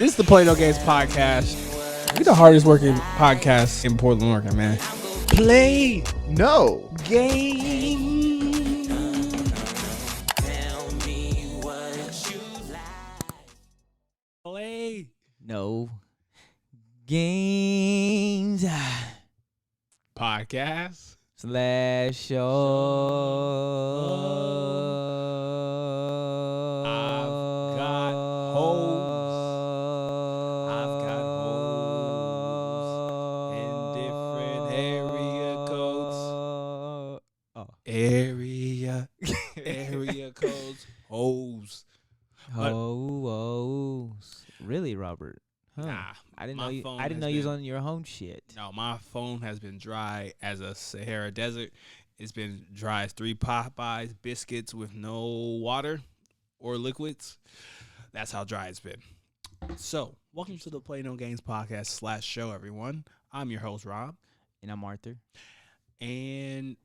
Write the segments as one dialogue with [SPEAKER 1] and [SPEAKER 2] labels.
[SPEAKER 1] This is the Play No Games podcast. We're the hardest working podcast in Portland, Oregon, man.
[SPEAKER 2] Play no
[SPEAKER 1] Game. Play
[SPEAKER 2] no games
[SPEAKER 1] podcast.
[SPEAKER 2] slash show.
[SPEAKER 1] I've got hoes in different area codes. Area codes. Hoes.
[SPEAKER 2] Hoes. Really, Robert? Huh.
[SPEAKER 1] Nah,
[SPEAKER 2] I didn't
[SPEAKER 1] my
[SPEAKER 2] know you.
[SPEAKER 1] phone
[SPEAKER 2] I didn't
[SPEAKER 1] has
[SPEAKER 2] know you was
[SPEAKER 1] been-
[SPEAKER 2] on your home shit.
[SPEAKER 1] No, my phone has been dry as a Sahara Desert. It's been dry as 3 Popeyes biscuits with no water or liquids. That's how dry it's been. So, welcome to the Play No Games podcast slash show, everyone. I'm your host, Rob.
[SPEAKER 2] And I'm Arthur.
[SPEAKER 1] And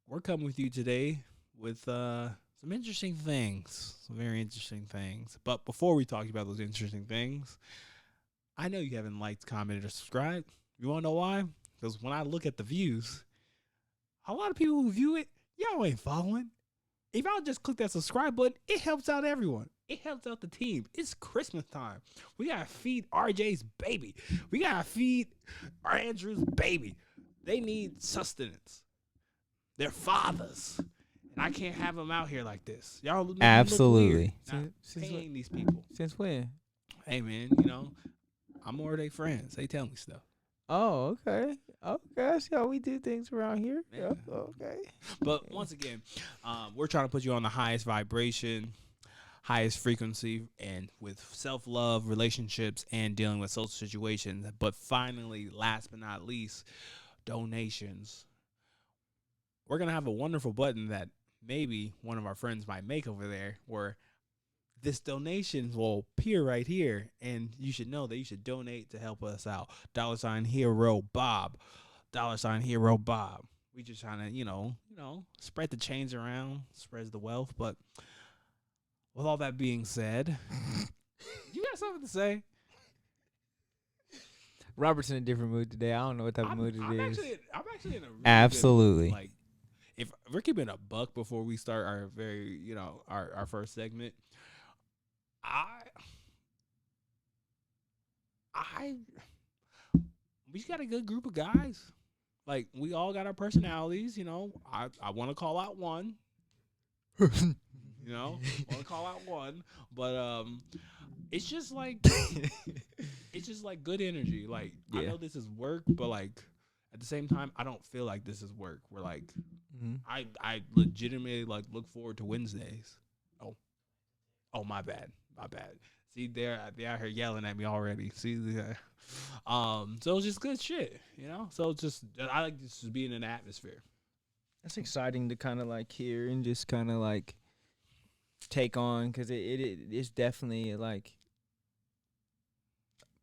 [SPEAKER 1] we're coming with you today with some interesting things, some very interesting things. But before we talk about those interesting things, I know you haven't liked, commented, or subscribed. You want to know why? Because when I look at the views, a lot of people who view it, y'all ain't following. If y'all just click that subscribe button, it helps out everyone. It helps out the team. It's Christmas time. We got to feed RJ's baby. We got to feed our Andrew's baby. They need sustenance. They're fathers. And I can't have them out here like this. Y'all look
[SPEAKER 2] Absolutely.
[SPEAKER 1] weird. Now, paying these people.
[SPEAKER 2] Since when?
[SPEAKER 1] Hey, man, I'm more their friends. They tell me stuff.
[SPEAKER 2] Oh, okay. Okay, that's how we do things around here.
[SPEAKER 1] Yeah.
[SPEAKER 2] Okay.
[SPEAKER 1] But once again, we're trying to put you on the highest vibration, highest frequency, and with self-love, relationships, and dealing with social situations. But finally, last but not least, donations. We're going to have a wonderful button that maybe one of our friends might make over there where this donation will appear right here, and you should know that you should donate to help us out. $Hero Bob. $Hero Bob. We just trying to, spread the chains around, spreads the wealth. But with all that being said, you got something to say?
[SPEAKER 2] Robert's in a different mood today. I don't know what type of mood it is.
[SPEAKER 1] I'm actually in a really
[SPEAKER 2] Absolutely.
[SPEAKER 1] good mood. Like, if we're keeping a buck before we start our our first segment, we got a good group of guys. Like, we all got our personalities, I want to call out one. Want to call out one, but it's just like good energy. Like,
[SPEAKER 2] Yeah.
[SPEAKER 1] I know this is work, but like at the same time, I don't feel like this is work. We're like, I legitimately like look forward to Wednesdays. Oh, my bad. See, they're out here yelling at me already. See, so it's just good shit, So it's just, I like just being in an atmosphere.
[SPEAKER 2] That's exciting to kind of like hear and just kind of like take on, because it's definitely like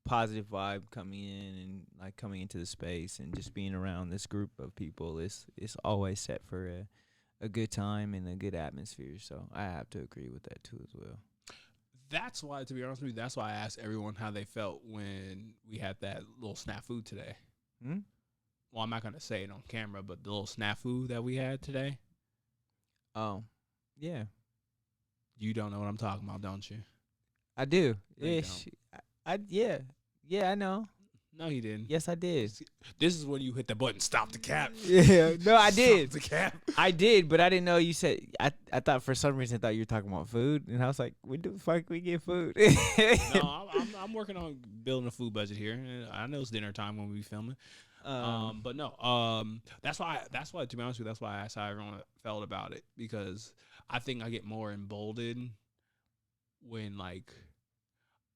[SPEAKER 2] positive vibe coming in and like coming into the space and just being around this group of people. It's always set for a good time and a good atmosphere. So I have to agree with that too as well.
[SPEAKER 1] That's why, to be honest with you, that's why I asked everyone how they felt when we had that little snafu today. Well, I'm not going to say it on camera, but the little snafu that we had today.
[SPEAKER 2] Oh, yeah.
[SPEAKER 1] You don't know what I'm talking about, don't you?
[SPEAKER 2] I do.
[SPEAKER 1] No, you
[SPEAKER 2] Ish. Yeah, I know.
[SPEAKER 1] No, you didn't.
[SPEAKER 2] Yes, I did.
[SPEAKER 1] This is when you hit the button, stop the cap.
[SPEAKER 2] Yeah, no, I did.
[SPEAKER 1] Stop the cap.
[SPEAKER 2] I did, but I didn't know you said. I thought for some reason you were talking about food, and I was like, "When the fuck we get food?"
[SPEAKER 1] No, I'm working on building a food budget here. I know it's dinner time when we filming. But no, that's why to be honest with you, that's why I asked how everyone felt about it, because I think I get more emboldened when, like,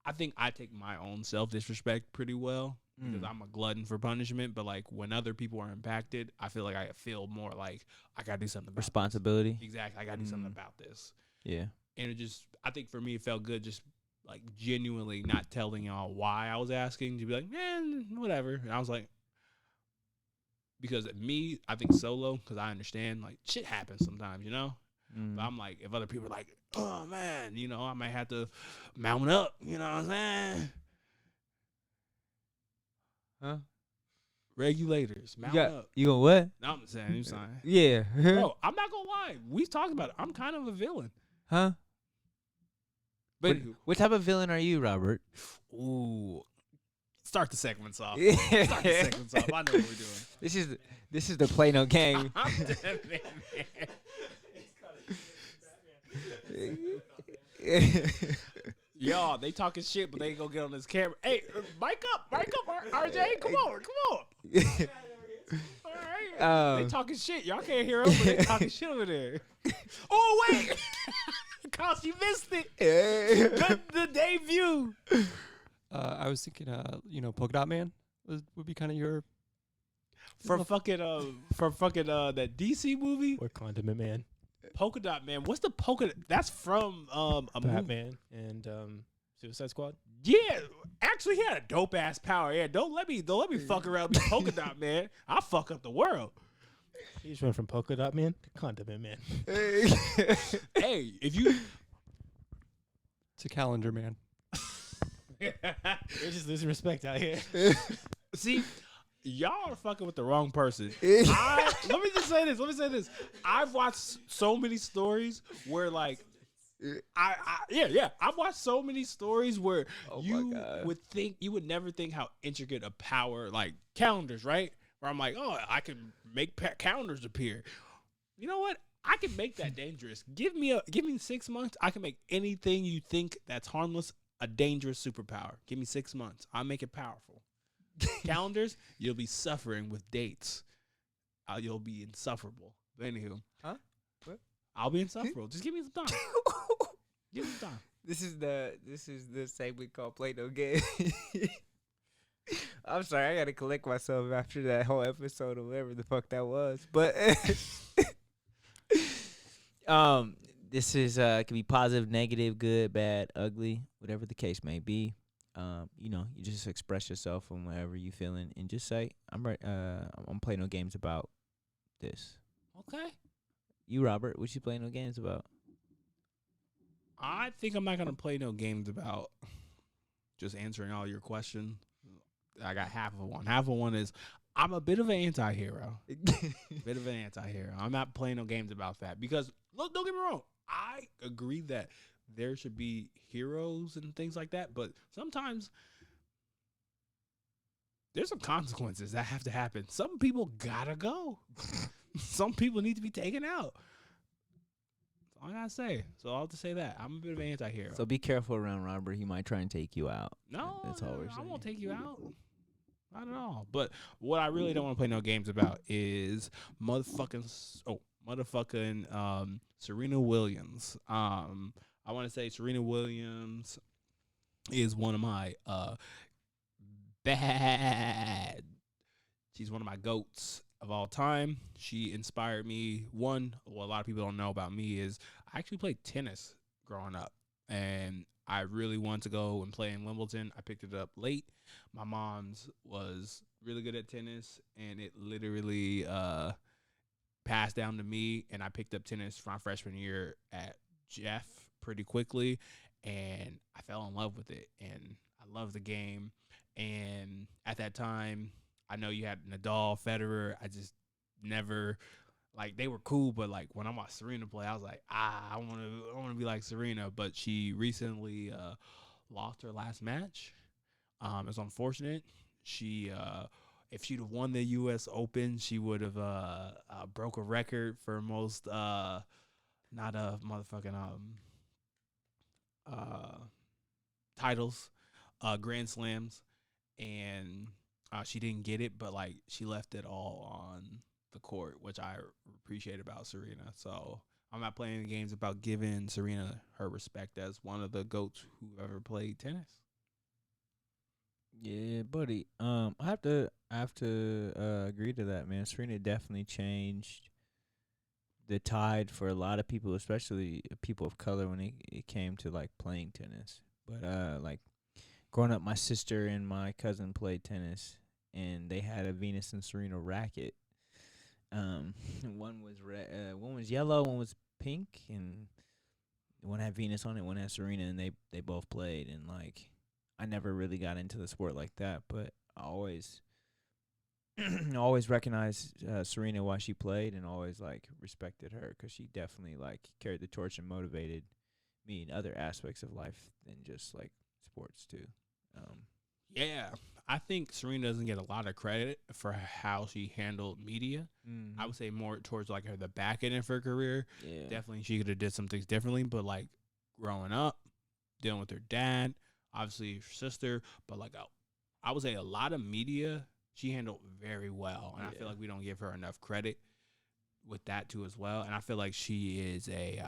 [SPEAKER 1] I think I take my own self-disrespect pretty well, because I'm a glutton for punishment. But like, when other people are impacted, I feel like I feel more like I gotta do something about
[SPEAKER 2] responsibility.
[SPEAKER 1] this. Exactly, I gotta do something about this.
[SPEAKER 2] Yeah,
[SPEAKER 1] and it just, I think for me, it felt good just like genuinely not telling y'all why I was asking, to be like, man, whatever. And I was like, because me, I think solo, because I understand like shit happens sometimes, But I'm like, if other people are like, oh man, I might have to mount up. You know what I'm saying?
[SPEAKER 2] Huh?
[SPEAKER 1] Regulators,
[SPEAKER 2] You
[SPEAKER 1] mount
[SPEAKER 2] got
[SPEAKER 1] up.
[SPEAKER 2] you gonna what?
[SPEAKER 1] No, I'm saying, you saying,
[SPEAKER 2] Yeah.
[SPEAKER 1] bro. I'm not gonna lie. We've talked about it. I'm kind of a villain,
[SPEAKER 2] Huh?
[SPEAKER 1] but
[SPEAKER 2] What type of villain are you, Robert?
[SPEAKER 1] ooh, start the segments off.
[SPEAKER 2] Yeah.
[SPEAKER 1] Start the segments off. I know what we're doing.
[SPEAKER 2] This is the play no game.
[SPEAKER 1] I'm dead, man. Y'all, they talking shit, but they ain't gonna get on this camera. Hey, mic up, RJ. Come on. All right. They talking shit. Y'all can't hear them, but they talking shit over there. Oh wait, cause you missed it. The debut.
[SPEAKER 3] I was thinking, Polka Dot Man would be kind of your
[SPEAKER 1] For fucking that DC movie,
[SPEAKER 4] Or Condiment Man,
[SPEAKER 1] Polka Dot Man. What's the polka? That's from a movie.
[SPEAKER 4] Batman, and Suicide Squad.
[SPEAKER 1] Yeah, actually, he had a dope ass power. Yeah, don't let me fuck around with Polka Dot Man. I'll fuck up the world.
[SPEAKER 4] He just went from Polka Dot Man to Condiment Man.
[SPEAKER 1] Hey, if you
[SPEAKER 3] it's a calendar man.
[SPEAKER 4] They're just losing respect out here.
[SPEAKER 1] see, y'all are fucking with the wrong person. Let me say this. I've watched so many stories where like. I've watched so many stories where you would never think how intricate a power like calendars, right? Where I'm like, oh, I can make calendars appear. You know what? I can make that dangerous. Give me 6 months. I can make anything you think that's harmless a dangerous superpower. Give me 6 months. I'll make it powerful. Calendars, you'll be suffering with dates. You'll be insufferable. But anywho,
[SPEAKER 2] Huh? What?
[SPEAKER 1] I'll be insufferable. Just give me some time. Give me some time.
[SPEAKER 2] This is the segment called Play No Game. I'm sorry, I gotta collect myself after that whole episode or whatever the fuck that was. But this is can be positive, negative, good, bad, ugly, whatever the case may be. You just express yourself on whatever you feeling and just say, I'm playing no games about this.
[SPEAKER 1] Okay.
[SPEAKER 2] You, Robert, what you playing no games about?
[SPEAKER 1] I think I'm not gonna play no games about just answering all your questions. I got half of one. Half of one is I'm a bit of an anti-hero. Bit of an anti-hero. I'm not playing no games about that because look, don't get me wrong. I agree that there should be heroes and things like that, but sometimes there's some consequences that have to happen. Some people gotta go. Some people need to be taken out. That's all I gotta say. So I'll just say that. I'm a bit of an anti-hero.
[SPEAKER 2] So be careful around Robert. He might try and take you out.
[SPEAKER 1] No,
[SPEAKER 2] That's all we're
[SPEAKER 1] I
[SPEAKER 2] saying.
[SPEAKER 1] won't take you out. Not at all. But what I really don't want to play no games about is motherfucking Serena Williams. I want to say Serena Williams is one of my she's one of my GOATs of all time. She inspired me. What a lot of people don't know about me is I actually played tennis growing up. And I really wanted to go and play in Wimbledon. I picked it up late. My mom's was really good at tennis, and it literally passed down to me, and I picked up tennis for my freshman year at Jeff pretty quickly, and I fell in love with it, and I love the game. And at that time, I know you had Nadal, Federer. I just never like they were cool, but like when I watched Serena play, I was like, I want to be like Serena. But she recently lost her last match. It's unfortunate. She if she'd have won the U.S. Open, she would have broke a record for most not a motherfucking titles, Grand Slams, and she didn't get it, but like she left it all on the court, which I appreciate about Serena. So I'm not playing the games about giving Serena her respect as one of the GOATs who ever played tennis.
[SPEAKER 2] Yeah, buddy. I have to agree to that, man. Serena definitely changed the tide for a lot of people, especially people of color, when it came to like playing tennis. But like growing up, my sister and my cousin played tennis, and they had a Venus and Serena racket. One was red, one was yellow, one was pink, and one had Venus on it, one had Serena, and they both played. And like, I never really got into the sport like that, but I always always recognized Serena while she played, and always like respected her because she definitely like carried the torch and motivated me in other aspects of life than just like sports too.
[SPEAKER 1] Yeah, I think Serena doesn't get a lot of credit for how she handled media. I would say more towards like the back end of her career.
[SPEAKER 2] Yeah,
[SPEAKER 1] Definitely, she could have did some things differently. But like growing up, dealing with her dad, obviously her sister, but like I would say a lot of media she handled very well, and I feel like we don't give her enough credit with that too as well. And I feel like she is a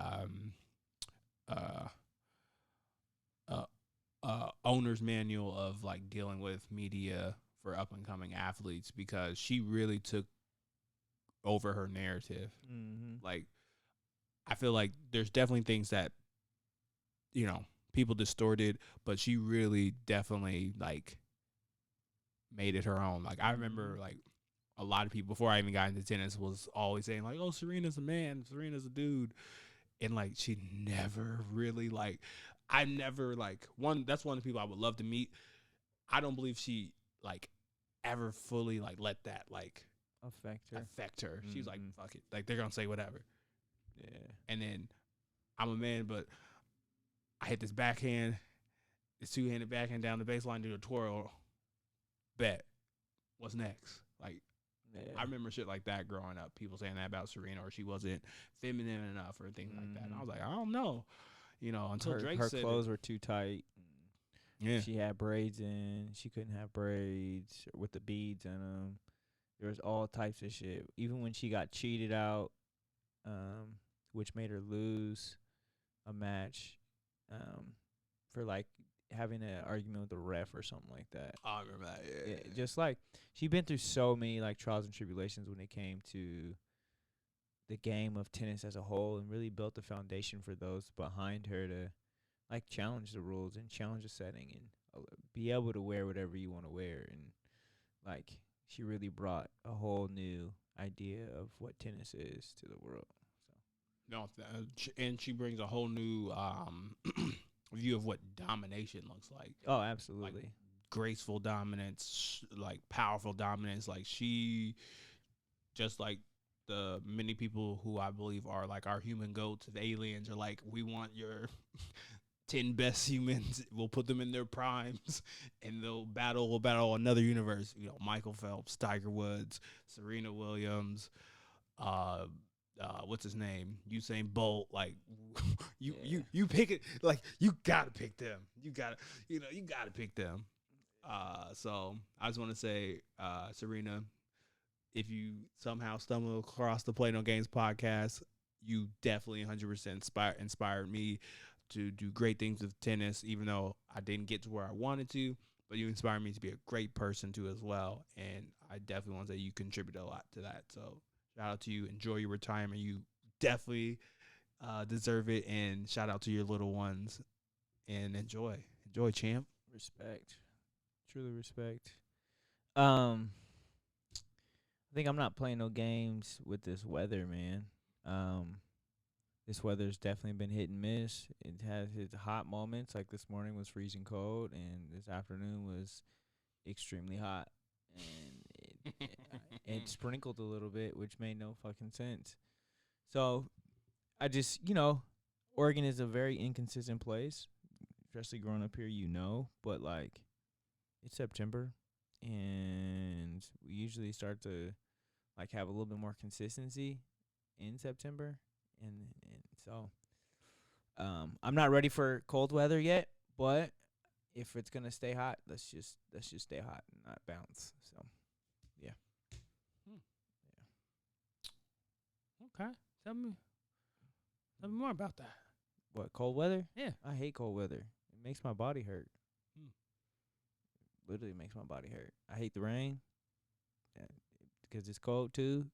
[SPEAKER 1] owner's manual of like dealing with media for up and coming athletes because she really took over her narrative. Like, I feel like there's definitely things that, people distorted, but she really definitely like made it her own. Like, I remember like a lot of people before I even got into tennis was always saying like, oh, Serena's a man, Serena's a dude. And like, she never really like, I never like that's one of the people I would love to meet. I don't believe she like ever fully like let that like affect her. She's like, fuck it. Like, they're going to say whatever.
[SPEAKER 2] Yeah.
[SPEAKER 1] And then I'm a man, but I hit this backhand, this two-handed backhand down the baseline, do a twirl. Bet. What's next? Like, I remember shit like that growing up. People saying that about Serena, or she wasn't feminine enough, or things like that. And I was like, I don't know. Until Drake
[SPEAKER 2] her
[SPEAKER 1] said
[SPEAKER 2] clothes were too tight.
[SPEAKER 1] Yeah.
[SPEAKER 2] She had braids in. She couldn't have braids with the beads in them. There was all types of shit. Even when she got cheated out, which made her lose a match, for like having an argument with the ref or something like that.
[SPEAKER 1] I remember that. Yeah.
[SPEAKER 2] Just like she'd been through so many like trials and tribulations when it came to the game of tennis as a whole, and really built the foundation for those behind her to like challenge the rules and challenge the setting and be able to wear whatever you want to wear. And like, she really brought a whole new idea of what tennis is to the world.
[SPEAKER 1] No, and she brings a whole new view of what domination looks like.
[SPEAKER 2] Oh, absolutely.
[SPEAKER 1] Like, graceful dominance, like powerful dominance. Like, she, just like the many people who I believe are like our human goats, the aliens, are like, we want your 10 best humans. We'll put them in their primes, and we'll battle another universe. Michael Phelps, Tiger Woods, Serena Williams, what's his name? Usain Bolt. Like, you pick it. Like, you gotta pick them. You gotta pick them. So I just want to say, Serena, if you somehow stumble across the Play No Games podcast, you definitely 100% inspired me to do great things with tennis, even though I didn't get to where I wanted to. But you inspired me to be a great person too as well, and I definitely want to say you contributed a lot to that. So shout out to you. Enjoy your retirement. You definitely deserve it. And shout out to your little ones. And enjoy, champ.
[SPEAKER 2] Respect, truly respect. I think I'm not playing no games with this weather, man. This weather's definitely been hit and miss. It has its hot moments, like this morning was freezing cold, and this afternoon was extremely hot. And it sprinkled a little bit, which made no fucking sense. So I just, Oregon is a very inconsistent place, especially growing up here, but like, it's September, and we usually start to like have a little bit more consistency in September. And so I'm not ready for cold weather yet, but if it's gonna stay hot, let's just stay hot and not bounce. So yeah.
[SPEAKER 1] Okay. Tell me more about that.
[SPEAKER 2] What, cold weather?
[SPEAKER 1] Yeah.
[SPEAKER 2] I hate cold weather. It makes my body hurt. Literally makes my body hurt. I hate the rain because it's cold too.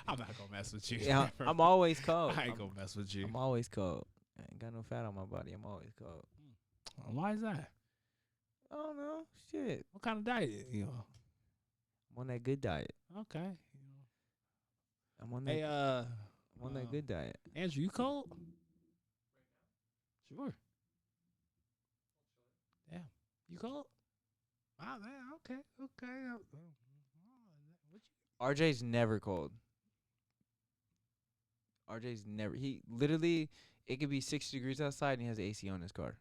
[SPEAKER 1] I'm not gonna mess with you.
[SPEAKER 2] Yeah, I'm always cold.
[SPEAKER 1] I ain't gonna mess with you.
[SPEAKER 2] I'm always cold. I ain't got no fat on my body. I'm always cold.
[SPEAKER 1] Why is that?
[SPEAKER 2] I don't know. Shit.
[SPEAKER 1] What kind of diet?
[SPEAKER 2] I'm on that good diet.
[SPEAKER 1] Okay.
[SPEAKER 2] I'm on on that good diet.
[SPEAKER 1] Andrew, you cold? Sure. Yeah. You cold? Ah, man, okay. What
[SPEAKER 2] RJ's never cold. RJ's never. He literally, it could be 60 degrees outside and he has AC on his car.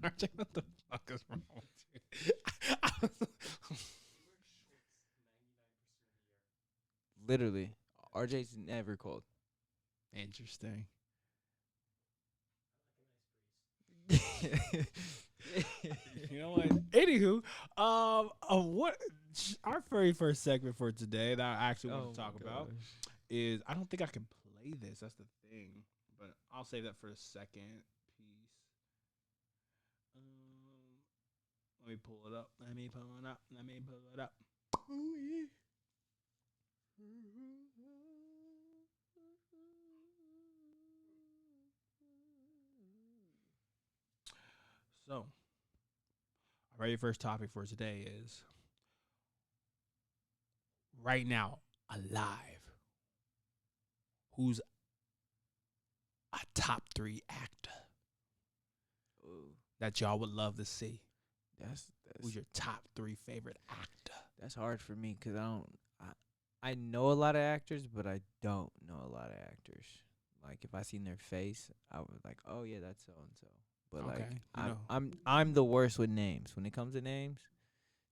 [SPEAKER 1] RJ, what the fuck is wrong with you?
[SPEAKER 2] Literally, RJ's never cold.
[SPEAKER 1] Interesting. You know what? Anywho, what our very first segment for today that I actually want to talk about is I don't think I can play this. That's the thing, but I'll save that for a second piece. Let me pull it up. So, our very first topic for today is right now, alive. Who's a top 3 actor that y'all would love to see? Who's your top 3 favorite actor?
[SPEAKER 2] That's hard for me because I know a lot of actors, but I don't know a lot of actors. Like if I seen their face, I would like, oh yeah, that's so and so. But
[SPEAKER 1] Okay,
[SPEAKER 2] I'm the worst with names. When it comes to names,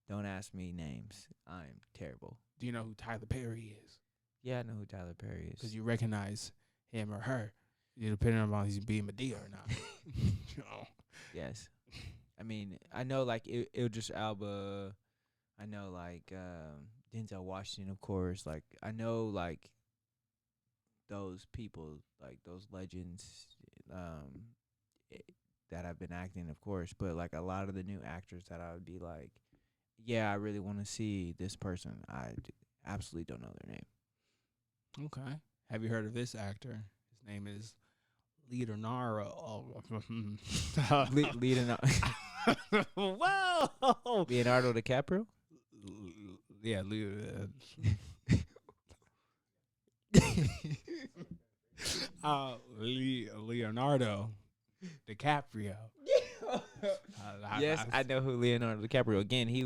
[SPEAKER 2] don't ask me names. I'm terrible.
[SPEAKER 1] Do you know who Tyler Perry is?
[SPEAKER 2] Yeah, I know who Tyler Perry is.
[SPEAKER 1] Because you recognize him or her, depending on if he's being Medea or not.
[SPEAKER 2] Yes. I mean, I know like Idris Elba. I know like Denzel Washington, of course. Like I know like those people, like those legends that have been acting, of course. But like a lot of the new actors that I would be like, yeah, I really want to see this person. Absolutely don't know their name.
[SPEAKER 1] Okay. Have you heard of this actor? His name is Leonardo.
[SPEAKER 2] Leonardo.
[SPEAKER 1] Whoa!
[SPEAKER 2] Leonardo DiCaprio?
[SPEAKER 1] Yeah, Leonardo DiCaprio.
[SPEAKER 2] Yes, I know who Leonardo DiCaprio. Again, he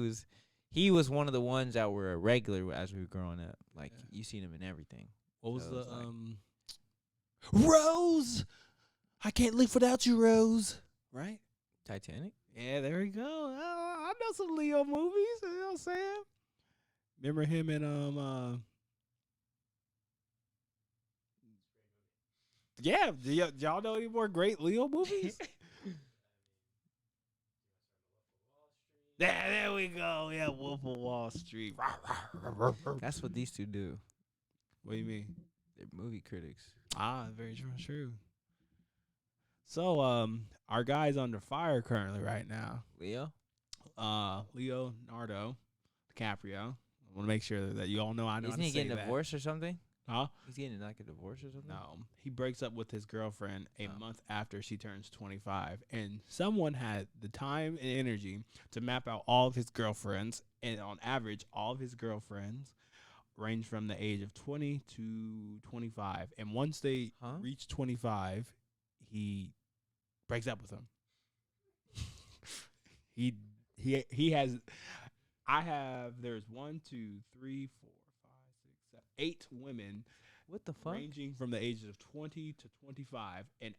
[SPEAKER 2] was one of the ones that were a regular as we were growing up. Like you seen him in everything.
[SPEAKER 1] What was
[SPEAKER 2] So
[SPEAKER 1] the
[SPEAKER 2] it's like-
[SPEAKER 1] Rose? I can't live without you, Rose. Right?
[SPEAKER 2] Titanic?
[SPEAKER 1] Yeah, there we go. I know some Leo movies. You know what I'm saying? Remember him in Yeah, do y'all know any more great Leo movies? Yeah, there we go. Yeah, Wolf of Wall Street.
[SPEAKER 2] That's what these two do.
[SPEAKER 1] What do you mean?
[SPEAKER 2] They're movie critics.
[SPEAKER 1] Ah, very true. So, our guy's under fire currently right now.
[SPEAKER 2] Leo?
[SPEAKER 1] Leonardo DiCaprio. I want to make sure that you all know I know
[SPEAKER 2] Isn't
[SPEAKER 1] how to
[SPEAKER 2] he
[SPEAKER 1] say
[SPEAKER 2] getting
[SPEAKER 1] that.
[SPEAKER 2] divorced or something?
[SPEAKER 1] Huh?
[SPEAKER 2] He's getting like a divorce or something?
[SPEAKER 1] No. He breaks up with his girlfriend a month after she turns 25. And someone had the time and energy to map out all of his girlfriends. And on average, all of his girlfriends range from the age of 20 to 25. And once they reach 25, he breaks up with them. There's 1, 2, 3, 4, 5, 6, 7, 8 women.
[SPEAKER 2] What the fuck?
[SPEAKER 1] Ranging from the ages of 20 to 25, and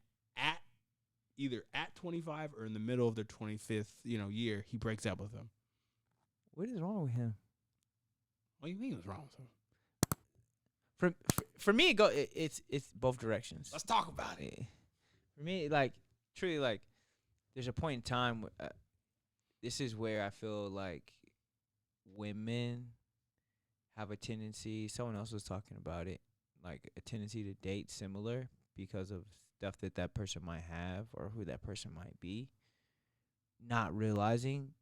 [SPEAKER 1] either at 25 or in the middle of their 25th, year, he breaks up with them.
[SPEAKER 2] What is wrong with him?
[SPEAKER 1] What do you mean what's wrong with him?
[SPEAKER 2] For me, it's both directions.
[SPEAKER 1] Let's talk about it.
[SPEAKER 2] For me, like truly, like there's a point in time. This is where I feel like women have a tendency. Someone else was talking about it. Like a tendency to date similar because of stuff that person might have or who that person might be, not realizing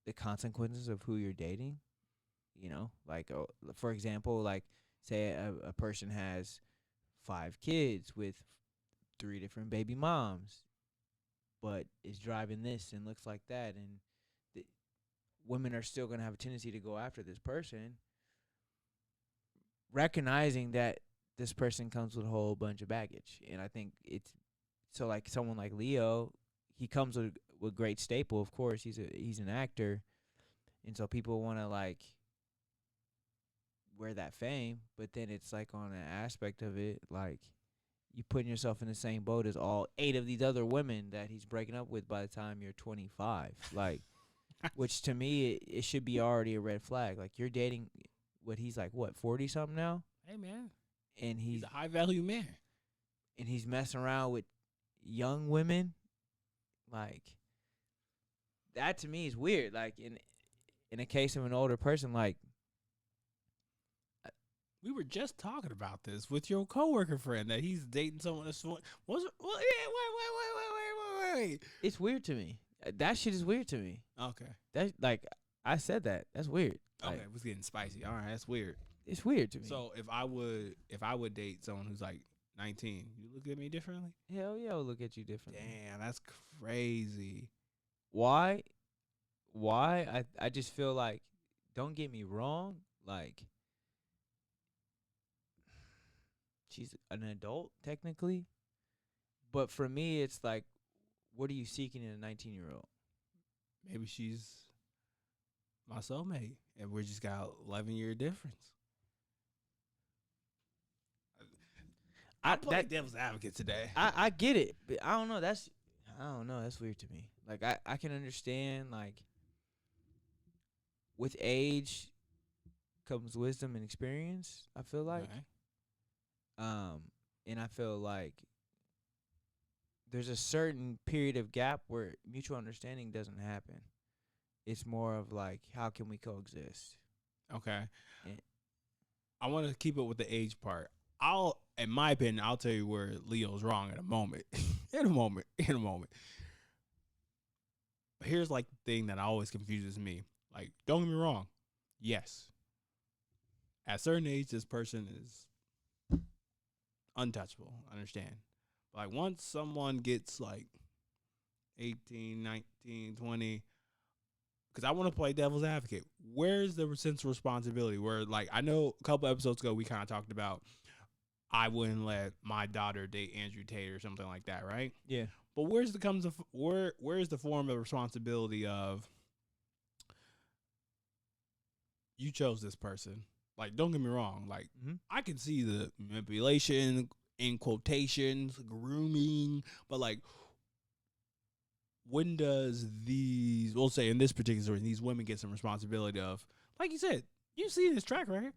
[SPEAKER 2] the consequences of who you're dating. Like for example, like say a person has 5 kids with 3 different baby moms, but is driving this and looks like that, and women are still going to have a tendency to go after this person, recognizing that this person comes with a whole bunch of baggage, and I think it's so like someone like Leo, he comes with great staple. Of course, he's an actor, and so people want to like wear that fame, but then it's like on an aspect of it, like you putting yourself in the same boat as all 8 of these other women that he's breaking up with by the time you're 25. Like, which to me, it should be already a red flag. Like, you're dating what he's like, what, 40 something now?
[SPEAKER 1] Hey, man.
[SPEAKER 2] And
[SPEAKER 1] He's a high value man.
[SPEAKER 2] and he's messing around with young women. Like, that to me is weird. Like, in a case of an older person, like,
[SPEAKER 1] We were just talking about this with your coworker friend that he's dating someone that's was well, yeah, wait.
[SPEAKER 2] it's weird to me. That shit is weird to me.
[SPEAKER 1] Okay.
[SPEAKER 2] That, like, I said that. That's weird.
[SPEAKER 1] Okay,
[SPEAKER 2] Like,
[SPEAKER 1] it was getting spicy. All right, that's weird.
[SPEAKER 2] it's weird to me.
[SPEAKER 1] So if I would date someone who's like 19, you look at me differently?
[SPEAKER 2] Hell yeah, I'll look at you differently.
[SPEAKER 1] Damn, that's crazy.
[SPEAKER 2] Why? I just feel like, don't get me wrong, like, she's an adult technically, but for me, it's like, what are you seeking in a 19-year-old?
[SPEAKER 1] Maybe she's my soulmate, and we just got 11-year difference. I played devil's advocate today.
[SPEAKER 2] I get it, but I don't know. That's weird to me. Like, I can understand, like, with age comes wisdom and experience, I feel like.
[SPEAKER 1] Okay.
[SPEAKER 2] And I feel like there's a certain period of gap where mutual understanding doesn't happen. It's more of like, how can we coexist?
[SPEAKER 1] Okay.
[SPEAKER 2] And
[SPEAKER 1] I want to keep it with the age part. In my opinion, I'll tell you where Leo's wrong in a moment. in a moment. But here's like the thing that always confuses me. Like, don't get me wrong. Yes. At a certain age, this person is untouchable. I understand. But like, once someone gets like 18, 19, 20, because I want to play devil's advocate. Where's the sense of responsibility? Where, like, I know a couple episodes ago we kind of talked about I wouldn't let my daughter date Andrew Tate or something like that, right?
[SPEAKER 2] yeah,
[SPEAKER 1] But where's the form of responsibility of you chose this person? Like, don't get me wrong. Like, I can see the manipulation in quotations, grooming, but like, when does we'll say in this particular story, these women get some responsibility of, like you said, you see this track record,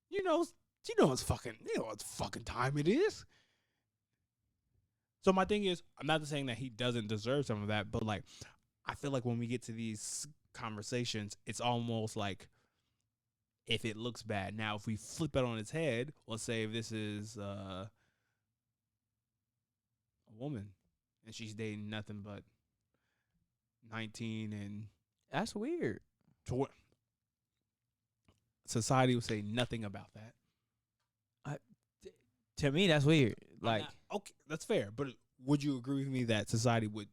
[SPEAKER 1] you know it's fucking time it is. So my thing is, I'm not saying that he doesn't deserve some of that, but like, I feel like when we get to these conversations, it's almost like, if it looks bad. Now, if we flip it on its head, let's say if this is a woman and she's dating nothing but 19 and
[SPEAKER 2] that's weird.
[SPEAKER 1] society would say nothing about that.
[SPEAKER 2] To me, that's weird. Like,
[SPEAKER 1] okay, that's fair, but would you agree with me that society would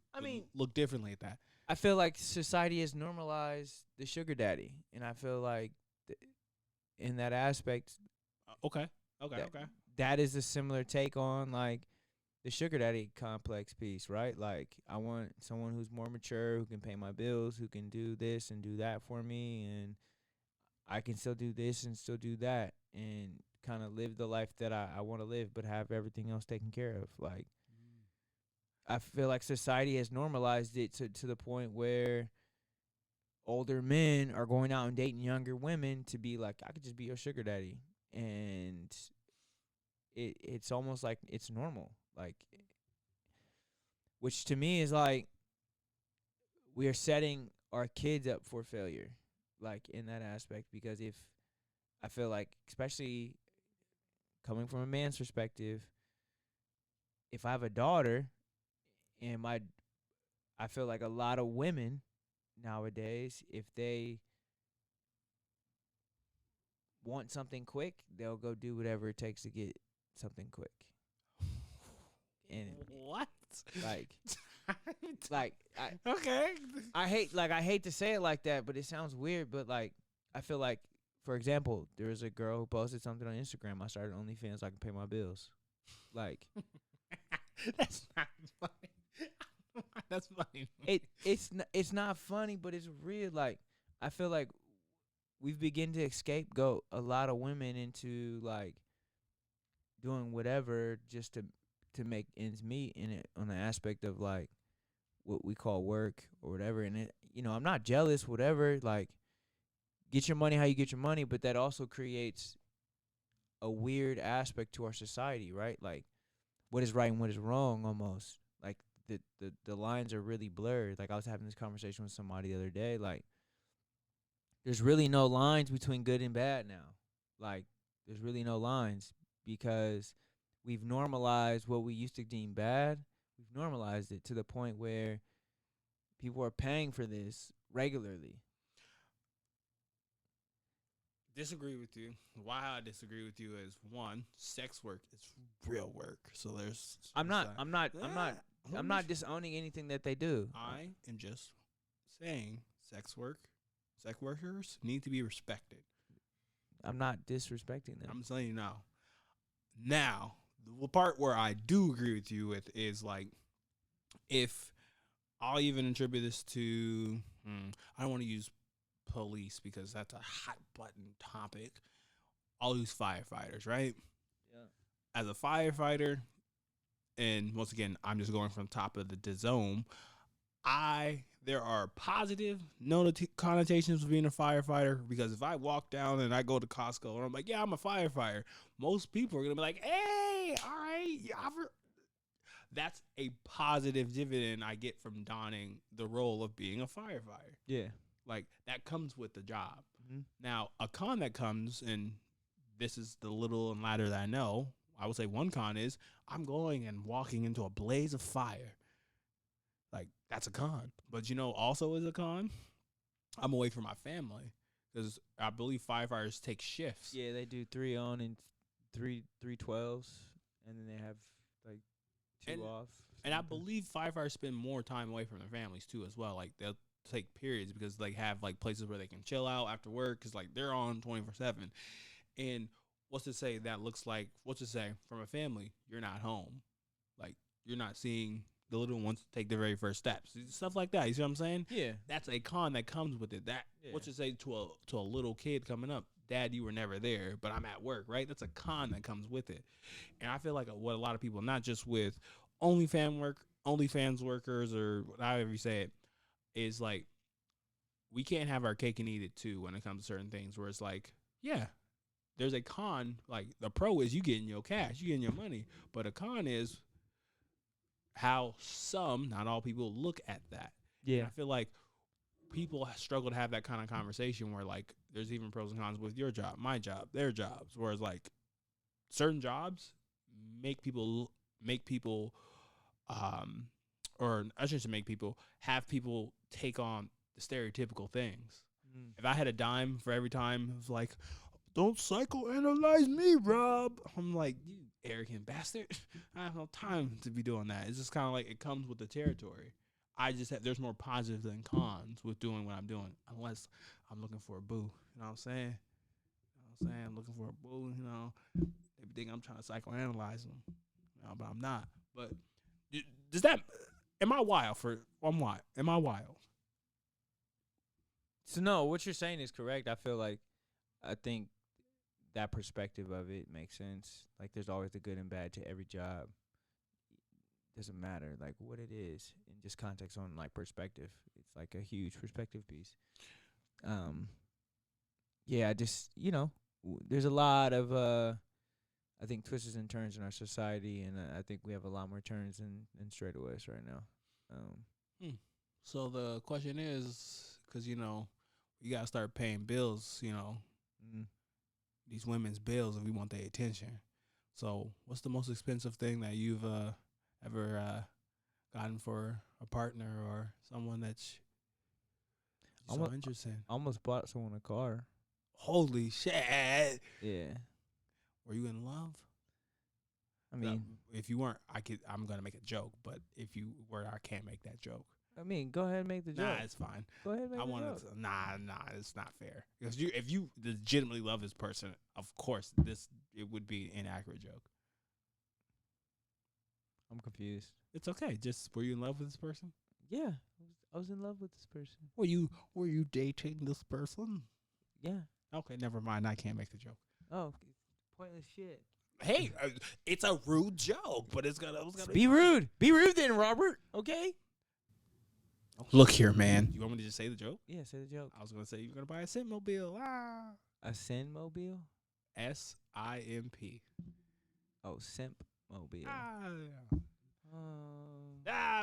[SPEAKER 1] look differently at that?
[SPEAKER 2] I feel like society has normalized the sugar daddy, and I feel like in that aspect,
[SPEAKER 1] Okay.
[SPEAKER 2] that is a similar take on like the sugar daddy complex piece, right? Like, I want someone who's more mature, who can pay my bills, who can do this and do that for me, and I can still do this and still do that, and kind of live the life that I want to live, but have everything else taken care of. Like, I feel like society has normalized it to the point where older men are going out and dating younger women to be like, I could just be your sugar daddy. And it's almost like it's normal. Like, which to me is like, we are setting our kids up for failure, like, in that aspect. Because if I feel like, especially coming from a man's perspective, if I have a daughter and I feel like a lot of women nowadays, if they want something quick, they'll go do whatever it takes to get something quick. And
[SPEAKER 1] what?
[SPEAKER 2] Like,
[SPEAKER 1] okay.
[SPEAKER 2] I hate to say it like that, but it sounds weird. But like, I feel like for example, there was a girl who posted something on Instagram. I started OnlyFans so I can pay my bills. Like
[SPEAKER 1] That's not funny. That's funny.
[SPEAKER 2] it's not funny, but it's real. Like I feel like we've begun to scapegoat a lot of women into like doing whatever just to make ends meet in it on the aspect of like what we call work or whatever. And it, I'm not jealous, whatever. Like, get your money how you get your money, but that also creates a weird aspect to our society, right? Like, what is right and what is wrong, almost. Like the lines are really blurred. Like I was having this conversation with somebody the other day. Like, there's really no lines between good and bad now. Like, there's really no lines because we've normalized what we used to deem bad. We've normalized it to the point where people are paying for this regularly.
[SPEAKER 1] Disagree with you. Why I disagree with you is one, sex work is real work. So there's.
[SPEAKER 2] I'm not disowning anything that they do.
[SPEAKER 1] I am just saying sex workers need to be respected.
[SPEAKER 2] I'm not disrespecting them.
[SPEAKER 1] I'm telling you now. Now, the part where I do agree with you with is like, if I'll even attribute this to, I don't want to use police because that's a hot button topic. I'll use firefighters, right? Yeah. As a firefighter, and once again, I'm just going from top of the dome. There are positive connotations of being a firefighter because if I walk down and I go to Costco and I'm like, yeah, I'm a firefighter, most people are going to be like, hey, all right. That's a positive dividend I get from donning the role of being a firefighter.
[SPEAKER 2] Yeah.
[SPEAKER 1] Like, that comes with the job.
[SPEAKER 2] Mm-hmm.
[SPEAKER 1] Now, a con that comes, and this is the little and ladder that I know, I would say one con is I'm going and walking into a blaze of fire. Like, that's a con. But also is a con? I'm away from my family because I believe firefighters take shifts.
[SPEAKER 2] Yeah, they do 3 on and 3 12s, and then they have like 2 off.
[SPEAKER 1] And I believe firefighters spend more time away from their families too as well. Like, they'll take periods because they have like places where they can chill out after work because like they're on 24/7. And what's to say from a family, you're not home. Like, you're not seeing the little ones take their very first steps, stuff like that. You see what I'm saying?
[SPEAKER 2] Yeah,
[SPEAKER 1] that's a con that comes with it. What's to say to a little kid coming up, Dad, you were never there, but I'm at work, right? That's a con that comes with it. And I feel like what a lot of people, not just with OnlyFans workers or however you say it, is like, we can't have our cake and eat it too when it comes to certain things where it's like, yeah, there's a con. Like, the pro is you getting your cash, you getting your money, but a con is how not all people look at that.
[SPEAKER 2] Yeah.
[SPEAKER 1] And I feel like people struggle to have that kind of conversation where like there's even pros and cons with your job, my job, their jobs, whereas like certain jobs make people or I shouldn't say make people, have people take on the stereotypical things. If I had a dime for every time of like, don't psychoanalyze me, Rob, I'm like, you arrogant bastard. I have no time to be doing that. It's just kind of like it comes with the territory. There's more positives than cons with doing what I'm doing, unless I'm looking for a boo. You know what I'm saying? I'm looking for a boo. They think I'm trying to psychoanalyze them, but I'm not. But does that? Am I wild? Am I wild?
[SPEAKER 2] So no, what you're saying is correct. I think that perspective of it makes sense. Like, there's always the good and bad to every job. Doesn't matter like what it is, in just context on like perspective. It's like a huge perspective piece. Yeah, just there's a lot of I think twists and turns in our society, and I think we have a lot more turns than straightaways right now.
[SPEAKER 1] So the question is, because we gotta start paying bills, these women's bills, if we want their attention. So what's the most expensive thing that you've ever gotten for a partner or someone that's so interesting?
[SPEAKER 2] I almost bought someone a car.
[SPEAKER 1] Holy shit!
[SPEAKER 2] Yeah.
[SPEAKER 1] Were you in love?
[SPEAKER 2] I mean,
[SPEAKER 1] if you weren't, I'm gonna make a joke, but if you were, I can't make that joke.
[SPEAKER 2] I mean, go ahead and make the joke.
[SPEAKER 1] Nah, it's fine.
[SPEAKER 2] Go ahead and make
[SPEAKER 1] I
[SPEAKER 2] the
[SPEAKER 1] want
[SPEAKER 2] joke.
[SPEAKER 1] to. Nah, it's not fair. Because if you legitimately love this person, of course, it would be an inaccurate joke.
[SPEAKER 2] I'm confused.
[SPEAKER 1] It's okay. Just were you in love with this person?
[SPEAKER 2] Yeah, I was in love with this person.
[SPEAKER 1] Were you dating this person?
[SPEAKER 2] Yeah.
[SPEAKER 1] Okay, never mind. I can't make the joke.
[SPEAKER 2] Oh, pointless shit.
[SPEAKER 1] Hey, it's a rude joke, but it's gonna
[SPEAKER 2] Be rude. Be rude then, Robert. Okay.
[SPEAKER 1] Look here, man. You want me to just say the joke?
[SPEAKER 2] Yeah, say the joke.
[SPEAKER 1] I was gonna say you're gonna buy a Sitmobile.
[SPEAKER 2] A Sinmobile?
[SPEAKER 1] SIMP.
[SPEAKER 2] Oh, Simp Mobile.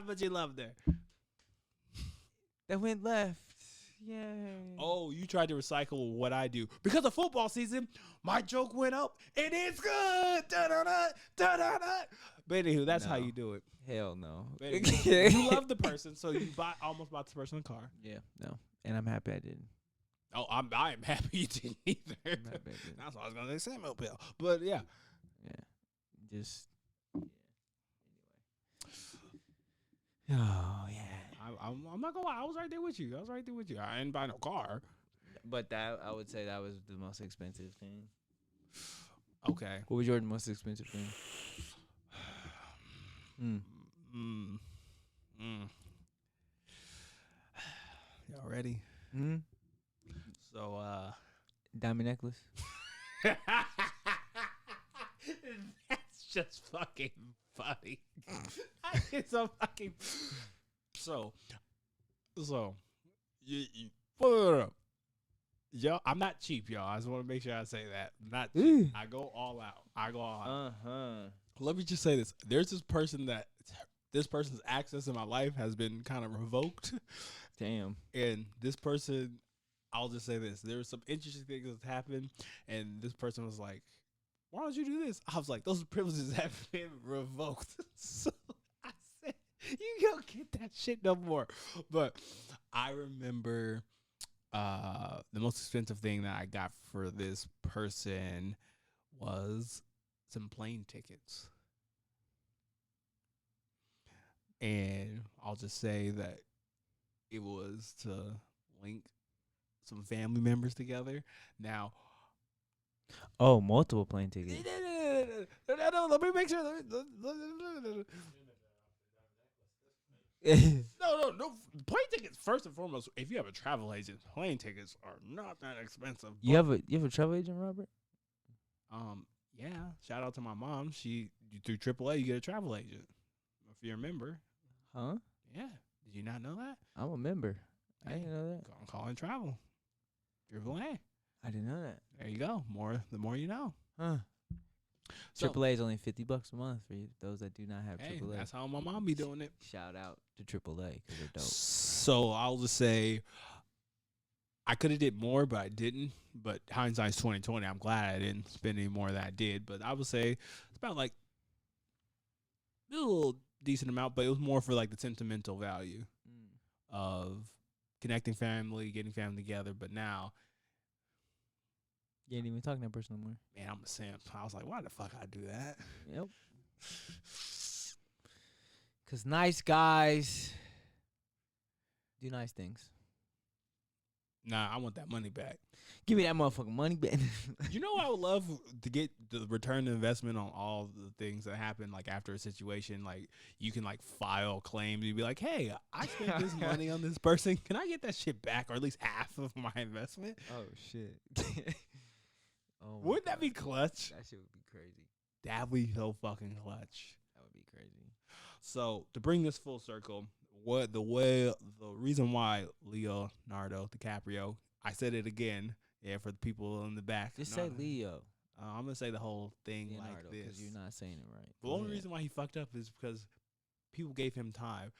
[SPEAKER 1] But you loved her.
[SPEAKER 2] That went left. Yay.
[SPEAKER 1] Oh, you tried to recycle what I do. Because of football season, my joke went up and it's good. Da-da-da, da-da-da. But anywho, that's how
[SPEAKER 2] No.
[SPEAKER 1] you do it.
[SPEAKER 2] Hell no.
[SPEAKER 1] But anywho, you love the person, so you almost bought this person a car.
[SPEAKER 2] Yeah, no. And I'm happy I didn't.
[SPEAKER 1] Oh, I'm happy you didn't either.
[SPEAKER 2] I'm happy I didn't.
[SPEAKER 1] That's what I was gonna say, Sitmobile. But yeah.
[SPEAKER 2] Yeah. Just. Yeah. Oh, yeah.
[SPEAKER 1] I'm not gonna lie. I was right there with you. I didn't buy no car.
[SPEAKER 2] But I would say that was the most expensive thing.
[SPEAKER 1] Okay.
[SPEAKER 2] What was your most expensive thing?
[SPEAKER 1] Y'all ready?
[SPEAKER 2] Hmm.
[SPEAKER 1] So,
[SPEAKER 2] Diamond necklace.
[SPEAKER 1] that's just fucking funny. It's so fucking. So, you yo, I'm not cheap, y'all. I just want to make sure I say that. I'm not cheap. I go all out. Let me just say this. There's this person's access in my life has been kind of revoked.
[SPEAKER 2] Damn.
[SPEAKER 1] And this person, I'll just say this. There were some interesting things that happened, and this person was like, why don't you do this? I was like, those privileges have been revoked. So I said, you don't get that shit no more. But I remember the most expensive thing that I got for this person was some plane tickets. And I'll just say that it was to link some family members together. Now,
[SPEAKER 2] Oh, multiple plane tickets.
[SPEAKER 1] no, let me make sure. No. Plane tickets, first and foremost, if you have a travel agent, plane tickets are not that expensive.
[SPEAKER 2] You have a travel agent, Robert?
[SPEAKER 1] Yeah. Shout out to my mom. Through AAA, you get a travel agent. If you remember.
[SPEAKER 2] Huh?
[SPEAKER 1] Yeah. Did you not know that?
[SPEAKER 2] I'm a member. I
[SPEAKER 1] Hey,
[SPEAKER 2] didn't know that.
[SPEAKER 1] Call and travel. AAA.
[SPEAKER 2] I didn't know that.
[SPEAKER 1] There you go. The more you know.
[SPEAKER 2] Huh.
[SPEAKER 1] So,
[SPEAKER 2] AAA is only $50 a month for you, those that do not have
[SPEAKER 1] hey,
[SPEAKER 2] AAA.
[SPEAKER 1] that's how my mom be doing it.
[SPEAKER 2] Shout out to AAA because they're dope.
[SPEAKER 1] So I'll just say I could have did more, but I didn't. But hindsight's 2020. I'm glad I didn't spend any more than I did. But I would say it's about like a little decent amount, but it was more for like the sentimental value of connecting family, getting family together. But now,
[SPEAKER 2] You ain't even talking to that person no more.
[SPEAKER 1] man, I'm a simp. I was like, why the fuck I do that?
[SPEAKER 2] Yep. Because nice guys do nice things.
[SPEAKER 1] Nah, I want that money back.
[SPEAKER 2] Give me that motherfucking money back.
[SPEAKER 1] You know what I would love to get the return on investment on all the things that happen like after a situation. Like you can like file claims. You'd be like, hey, I spent this money on this person. Can I get that shit back or at least half of my investment?
[SPEAKER 2] Oh, shit. Oh, my
[SPEAKER 1] Wouldn't that be
[SPEAKER 2] God.
[SPEAKER 1] clutch?
[SPEAKER 2] That shit would be crazy.
[SPEAKER 1] That'd be so fucking clutch.
[SPEAKER 2] That would be crazy.
[SPEAKER 1] So to bring this full circle, the reason why Leonardo Dicaprio, I said it again, yeah, for the people in the back.
[SPEAKER 2] Just say Leo.
[SPEAKER 1] I'm gonna say the whole thing
[SPEAKER 2] Leonardo,
[SPEAKER 1] like this.
[SPEAKER 2] because you're not saying it right.
[SPEAKER 1] The
[SPEAKER 2] Go
[SPEAKER 1] only
[SPEAKER 2] ahead.
[SPEAKER 1] reason why he fucked up is because people gave him time.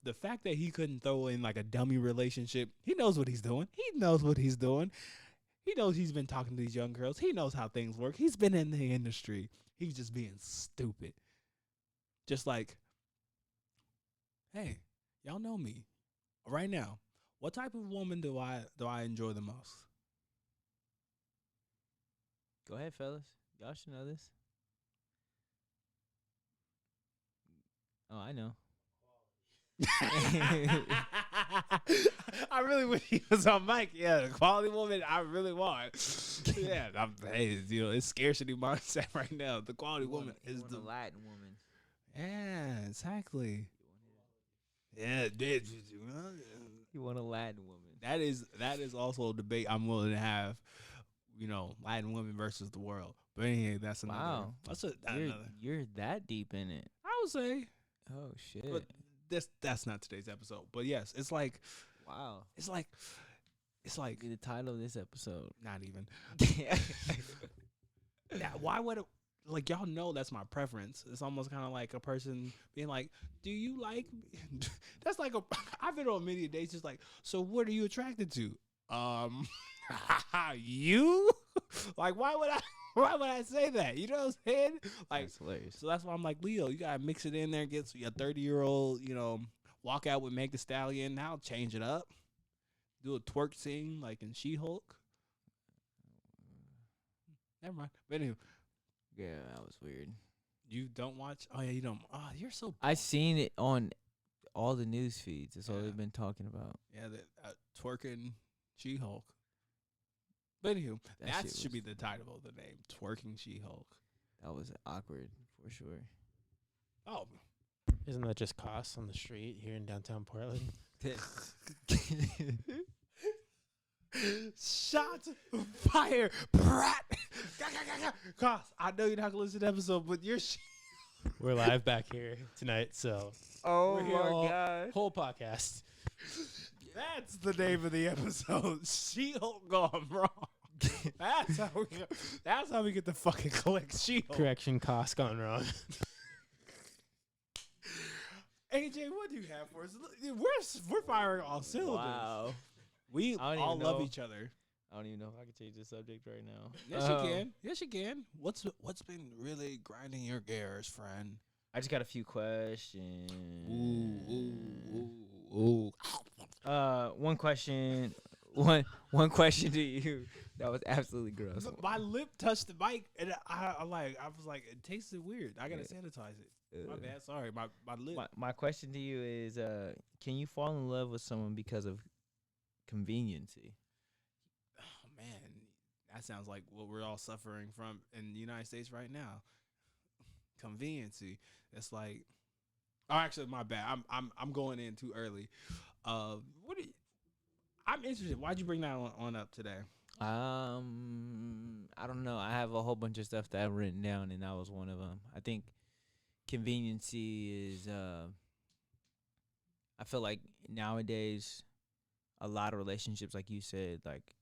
[SPEAKER 1] The fact that he couldn't throw in like a dummy relationship, he knows what he's doing. He knows what he's doing. He knows he's been talking to these young girls. He knows how things work. He's been in the industry. He's just being stupid. Just like, hey, y'all know me right now. What type of woman do I enjoy the most?
[SPEAKER 2] Go ahead, fellas. Y'all should know this. Oh, I know.
[SPEAKER 1] I really wish he was on mic. Yeah, the quality woman I really want. Yeah, hey, it's scarcity mindset right now. The quality woman is the
[SPEAKER 2] Latin woman.
[SPEAKER 1] yeah, exactly. Yeah, it did.
[SPEAKER 2] You want a Latin woman.
[SPEAKER 1] That is also a debate I'm willing to have. Latin women versus the world. But anyway, that's another.
[SPEAKER 2] Wow.
[SPEAKER 1] Another.
[SPEAKER 2] You're that deep in it.
[SPEAKER 1] I would say.
[SPEAKER 2] Oh shit.
[SPEAKER 1] But that's not today's episode. But yes, it's like
[SPEAKER 2] wow.
[SPEAKER 1] It's like
[SPEAKER 2] Be the title of this episode.
[SPEAKER 1] not even. Yeah, why would it, like y'all know that's my preference. It's almost kind of like a person being like, "Do you like?" That's like I've been on many dates. Just like, so what are you attracted to? You? Like, why would I? Why would I say that? You know what I'm saying? Like,
[SPEAKER 2] That's hilarious.
[SPEAKER 1] so that's why I'm like, Leo, you gotta mix it in there. Get your 30-year-old, walk out with Meg Thee Stallion. Now change it up. Do a twerk scene like in She-Hulk. Never mind. But anyway,
[SPEAKER 2] Yeah, that was weird.
[SPEAKER 1] you don't watch? Oh yeah, you don't. Oh, you're so.
[SPEAKER 2] I seen it on all the news feeds. That's all
[SPEAKER 1] Yeah.
[SPEAKER 2] they've been talking about.
[SPEAKER 1] Yeah, the twerking She-Hulk. But anywho, that
[SPEAKER 2] shit
[SPEAKER 1] should be
[SPEAKER 2] was-
[SPEAKER 1] the title of the name: Twerking She-Hulk.
[SPEAKER 2] That was awkward for sure.
[SPEAKER 1] Oh,
[SPEAKER 4] Isn't that just costs on the street here in downtown Portland?
[SPEAKER 1] shots fire, brat. Cos, I know you're not gonna listen to the episode, but you're.
[SPEAKER 4] We're live back here tonight, so
[SPEAKER 2] Oh
[SPEAKER 4] we're here all- whole podcast.
[SPEAKER 1] That's the name of the episode. She-Hulk gone wrong. That's how we get the fucking click. She-Hulk.
[SPEAKER 4] Correction, cost gone wrong.
[SPEAKER 1] AJ, what do you have for us? Look, we're firing all cylinders.
[SPEAKER 2] Wow.
[SPEAKER 1] We
[SPEAKER 2] I don't
[SPEAKER 1] all
[SPEAKER 2] even
[SPEAKER 1] love
[SPEAKER 2] know.
[SPEAKER 1] each other.
[SPEAKER 2] I don't even know if I can change the subject right now.
[SPEAKER 1] Yes, you can. Yes, you can. What's been really grinding your gears, friend?
[SPEAKER 2] I just got a few questions.
[SPEAKER 1] Ooh.
[SPEAKER 2] One question. One question to you. That was absolutely gross.
[SPEAKER 1] My lip touched the mic, and I was like, it tasted weird. I gotta sanitize it. My bad. Sorry, my lip.
[SPEAKER 2] My question to you is, can you fall in love with someone because of conveniency?
[SPEAKER 1] Oh man, that sounds like what we're all suffering from in the United States right now. Conveniency. It's like, oh, actually, my bad. I'm going in too early. I'm interested. Why'd you bring that on up today?
[SPEAKER 2] I don't know. I have a whole bunch of stuff that I've written down, and that was one of them. I think conveniency is. I feel like nowadays, a lot of relationships, like you said, like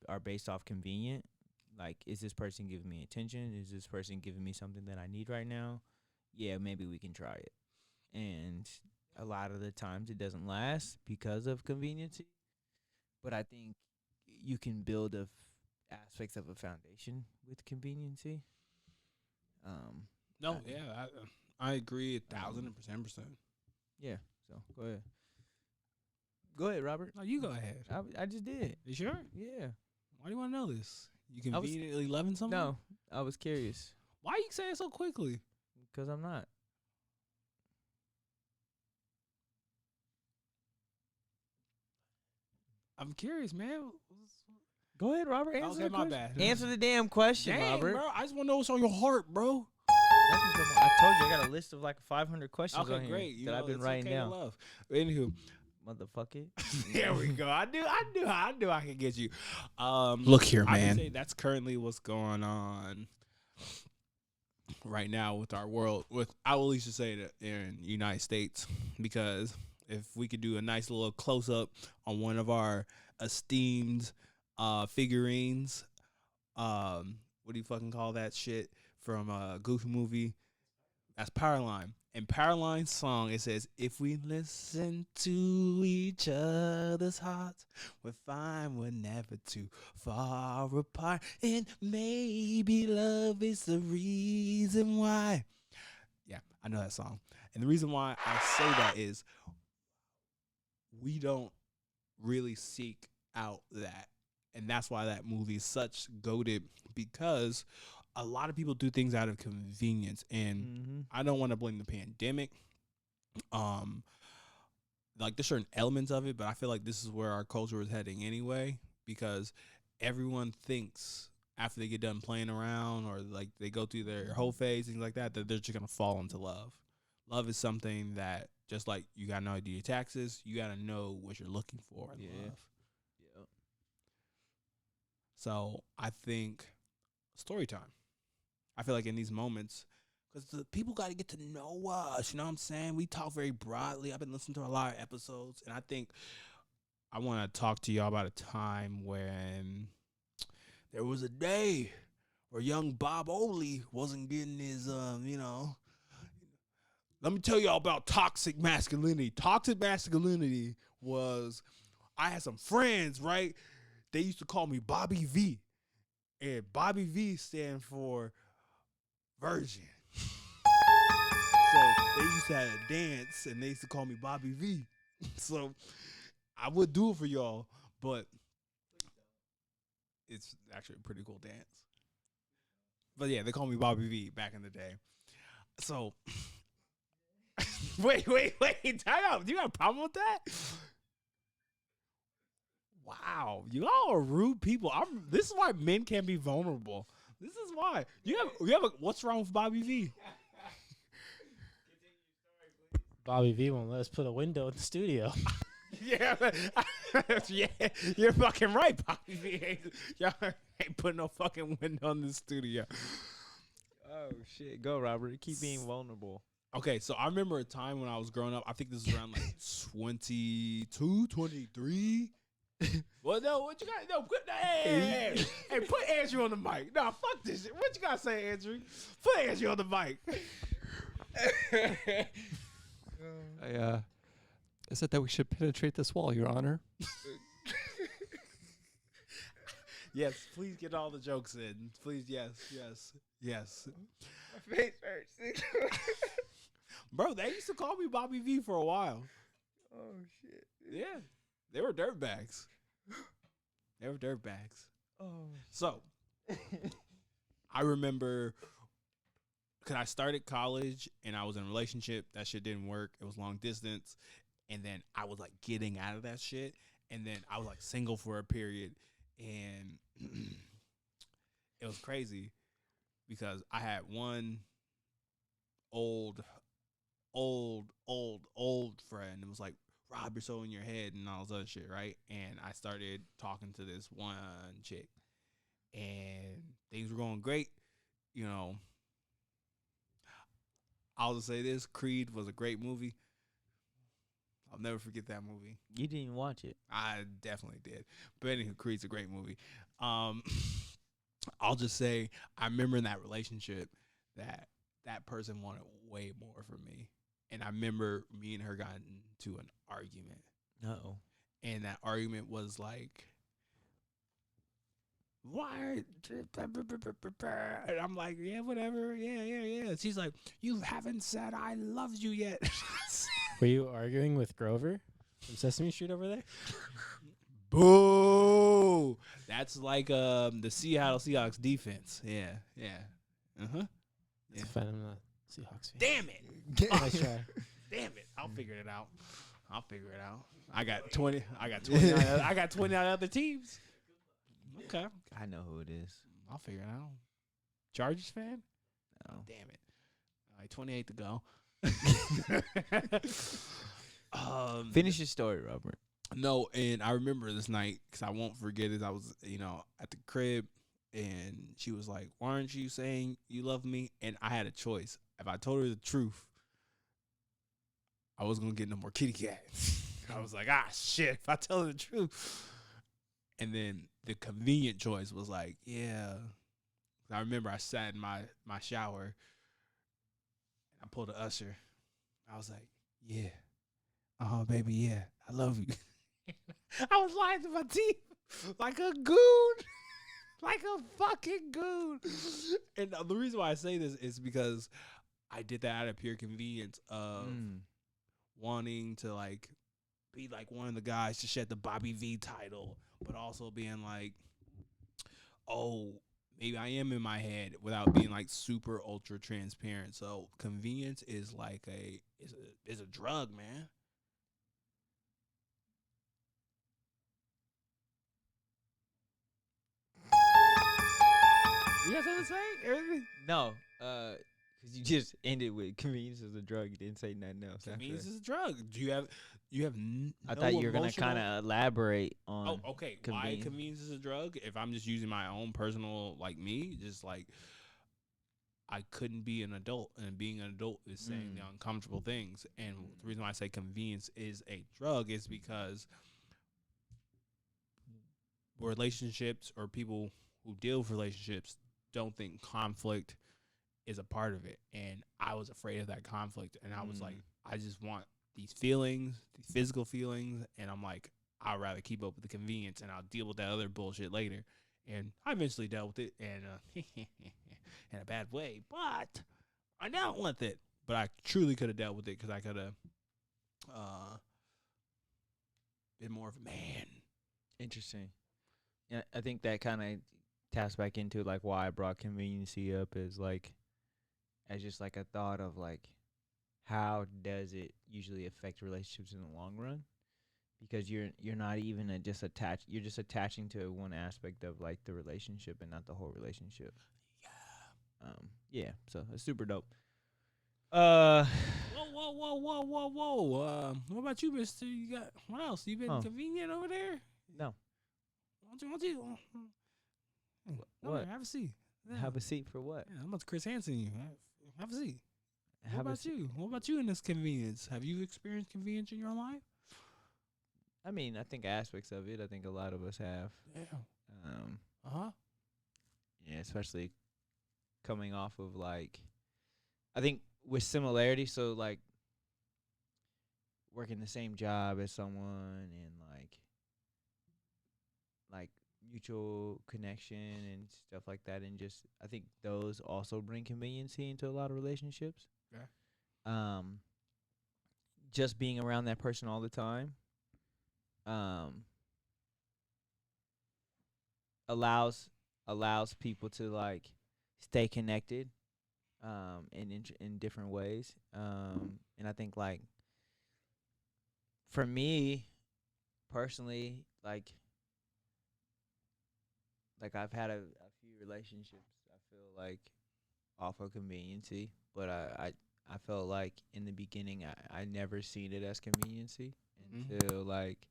[SPEAKER 2] are based off convenient. Like, is this person giving me attention? Is this person giving me something that I need right now? Yeah, maybe we can try it. And a lot of the times it doesn't last because of conveniency. But I think you can build aspects of a foundation with conveniency.
[SPEAKER 1] No, yeah, I agree 1,000%.
[SPEAKER 2] Yeah. So go ahead. Go ahead, Robert.
[SPEAKER 1] No, you go ahead.
[SPEAKER 2] I just did.
[SPEAKER 1] You sure?
[SPEAKER 2] Yeah.
[SPEAKER 1] Why do you want to know this? You
[SPEAKER 2] I was-
[SPEAKER 1] conveniently loving someone?
[SPEAKER 2] No, I was curious
[SPEAKER 1] Why you say it so quickly?
[SPEAKER 2] because I'm not.
[SPEAKER 1] I'm curious, man.
[SPEAKER 2] Go ahead, Robert. Answer
[SPEAKER 1] Okay,
[SPEAKER 2] the
[SPEAKER 1] my
[SPEAKER 2] question.
[SPEAKER 1] bad.
[SPEAKER 2] Answer the damn question,
[SPEAKER 1] Dang,
[SPEAKER 2] Robert.
[SPEAKER 1] bro. I just want to know what's on your heart, bro.
[SPEAKER 2] I told you I got a list of like 500 questions on
[SPEAKER 1] Okay,
[SPEAKER 2] here
[SPEAKER 1] great. You
[SPEAKER 2] that
[SPEAKER 1] know,
[SPEAKER 2] I've been
[SPEAKER 1] it's
[SPEAKER 2] writing
[SPEAKER 1] okay to
[SPEAKER 2] down.
[SPEAKER 1] love. Anywho,
[SPEAKER 2] Motherfucker.
[SPEAKER 1] there we go. I knew I could get you. Look here, man. I would say that's currently what's going on right now with our world. I will at least say that in the United States, because if we could do a nice little close up on one of our esteemed figurines, what do you fucking call that shit from a Goofy movie? That's Powerline. In Powerline's song, it says, "If we listen to each other's hearts, we'll find we're never too far apart. And maybe love is the reason why." Yeah, I know that song. And the reason why I say that is we don't really seek out that. And that's why that movie is such goated, because a lot of people do things out of convenience. And I don't want to blame the pandemic. like there's certain elements of it, but I feel like this is where our culture is heading anyway, because everyone thinks after they get done playing around or like they go through their whole phase, things like that, that they're just gonna fall into love. Love is something that just like you gotta know how to do your taxes, you gotta know what you're looking for in love.
[SPEAKER 2] Yep.
[SPEAKER 1] So I think story time. I feel like in these moments, because the people got to get to know us. You know what I'm saying? We talk very broadly. I've been listening to a lot of episodes, and I think I want to talk to y'all about a time when there was a day where young Bob Oley wasn't getting his, Let me tell y'all about toxic masculinity. Toxic masculinity was, I had some friends, right? They used to call me Bobby V. And Bobby V stand for virgin. So they used to have a dance, and they used to call me Bobby V. So I would do it for y'all, but it's actually a pretty cool dance. But yeah, they call me Bobby V back in the day. So wait. Time out. Do you have a problem with that? Wow, you all are rude people. This is why men can't be vulnerable. This is why you have. What's wrong with Bobby V?
[SPEAKER 4] Bobby V won't let us put a window in the studio.
[SPEAKER 1] Yeah, yeah, you're fucking right, Bobby V. Y'all ain't putting no fucking window in the studio.
[SPEAKER 2] Oh shit, go Robert. Keep being vulnerable.
[SPEAKER 1] Okay, so I remember a time when I was growing up. I think this was around like 22, 23. Well, no, what you got? No, put hey, put Andrew on the mic. No, fuck this shit. What you gotta say, Andrew? Put Andrew on the mic.
[SPEAKER 3] I said that we should penetrate this wall, Your Honor.
[SPEAKER 1] Yes, please get all the jokes in. Please, yes.
[SPEAKER 2] My face hurts.
[SPEAKER 1] Bro, they used to call me Bobby V for a while.
[SPEAKER 2] Oh shit.
[SPEAKER 1] Yeah, they were dirtbags.
[SPEAKER 2] Oh.
[SPEAKER 1] So, I remember because I started college and I was in a relationship. That shit didn't work. It was long distance. And then I was like getting out of that shit. And then I was like single for a period. And it was crazy because I had one old friend. It was like, Rob, you're so in your head and all this other shit, right? And I started talking to this one chick. And things were going great. You know, I'll just say this, Creed was a great movie. I'll never forget that movie.
[SPEAKER 2] You didn't even watch it.
[SPEAKER 1] I definitely did. But anyway, Creed's a great movie. I'll just say I remember in that relationship that person wanted way more from me. And I remember me and her got into an argument.
[SPEAKER 2] Uh-oh.
[SPEAKER 1] And that argument was like, why? And I'm like, yeah, whatever. Yeah. She's like, you haven't said I loved you yet.
[SPEAKER 4] Were you arguing with Grover from Sesame Street over there?
[SPEAKER 1] Boo! That's like the Seattle Seahawks defense. Yeah. Uh-huh.
[SPEAKER 4] That's a fan. I'm not a Seahawks fan.
[SPEAKER 1] Damn it.
[SPEAKER 4] Nice try.
[SPEAKER 1] Damn it. I'll figure it out. I got 20. I got 20 other teams. Okay.
[SPEAKER 2] I know who it is.
[SPEAKER 1] I'll figure it out. Chargers fan?
[SPEAKER 2] No.
[SPEAKER 1] Damn it. All right, 28 to go.
[SPEAKER 2] Finish your story, Robert.
[SPEAKER 1] No, and I remember this night because I won't forget it. I was, at the crib, and she was like, "Why aren't you saying you love me?" And I had a choice. If I told her the truth, I was gonna get no more kitty cats. I was like, shit, if I tell her the truth. And then the convenient choice was like, yeah. I remember I sat in my shower. I pulled a Usher. I was like, yeah. Baby, yeah. I love you. I was lying to my teeth like a goon. Like a fucking goon. And the reason why I say this is because I did that out of pure convenience of wanting to like be like one of the guys to shed the Bobby V title, but also being like, oh, maybe I am in my head without being like super ultra transparent. So convenience is like is a drug, man. You have something to say? Everything?
[SPEAKER 2] No, because you just ended with convenience is a drug. You didn't say nothing else.
[SPEAKER 1] Convenience
[SPEAKER 2] after.
[SPEAKER 1] is a drug. Do you have
[SPEAKER 2] I
[SPEAKER 1] no
[SPEAKER 2] thought you were gonna
[SPEAKER 1] emotional-
[SPEAKER 2] kind of elaborate on.
[SPEAKER 1] Oh, okay. Why
[SPEAKER 2] convenience.
[SPEAKER 1] convenience is a drug? If I'm just using my own personal, like me, just like I couldn't be an adult, and being an adult is saying the uncomfortable things. And the reason why I say convenience is a drug is because relationships or people who deal with relationships don't think conflict is a part of it. And I was afraid of that conflict. And I was like, I just want these feelings, these physical feelings. And I'm like, I'd rather keep up with the convenience and I'll deal with that other bullshit later. And I eventually dealt with it and in a bad way. But I dealt with it. But I truly could have dealt with it because I could have been more of a man.
[SPEAKER 2] Interesting. Yeah, I think that kind of taps back into like why I brought conveniency up is like as just like a thought of like how does it usually affect relationships in the long run? Because you're not even just attached. You're just attaching to one aspect of like the relationship and not the whole relationship. Yeah. So it's super dope.
[SPEAKER 1] Whoa. What about you, Mister? You got what else? You been convenient over there?
[SPEAKER 2] No.
[SPEAKER 1] Why don't you?
[SPEAKER 2] What?
[SPEAKER 1] Have a seat. Yeah.
[SPEAKER 2] Have a seat for what?
[SPEAKER 1] Yeah, I'm about to Chris Hansen you. Have a seat.
[SPEAKER 2] Have
[SPEAKER 1] What about you? What about you in this convenience? Have you experienced convenience in your life?
[SPEAKER 2] I mean, I think aspects of it. I think a lot of us have.
[SPEAKER 1] Yeah.
[SPEAKER 2] Yeah, especially coming off of like, I think with similarity. So like, working the same job as someone and like mutual connection and stuff like that, and just I think those also bring conveniency into a lot of relationships.
[SPEAKER 1] Yeah.
[SPEAKER 2] Just being around that person all the time allows people to like stay connected in different ways, and I think like for me personally, like I've had a few relationships I feel like off of conveniency, but I felt like in the beginning I never seen it as conveniency until like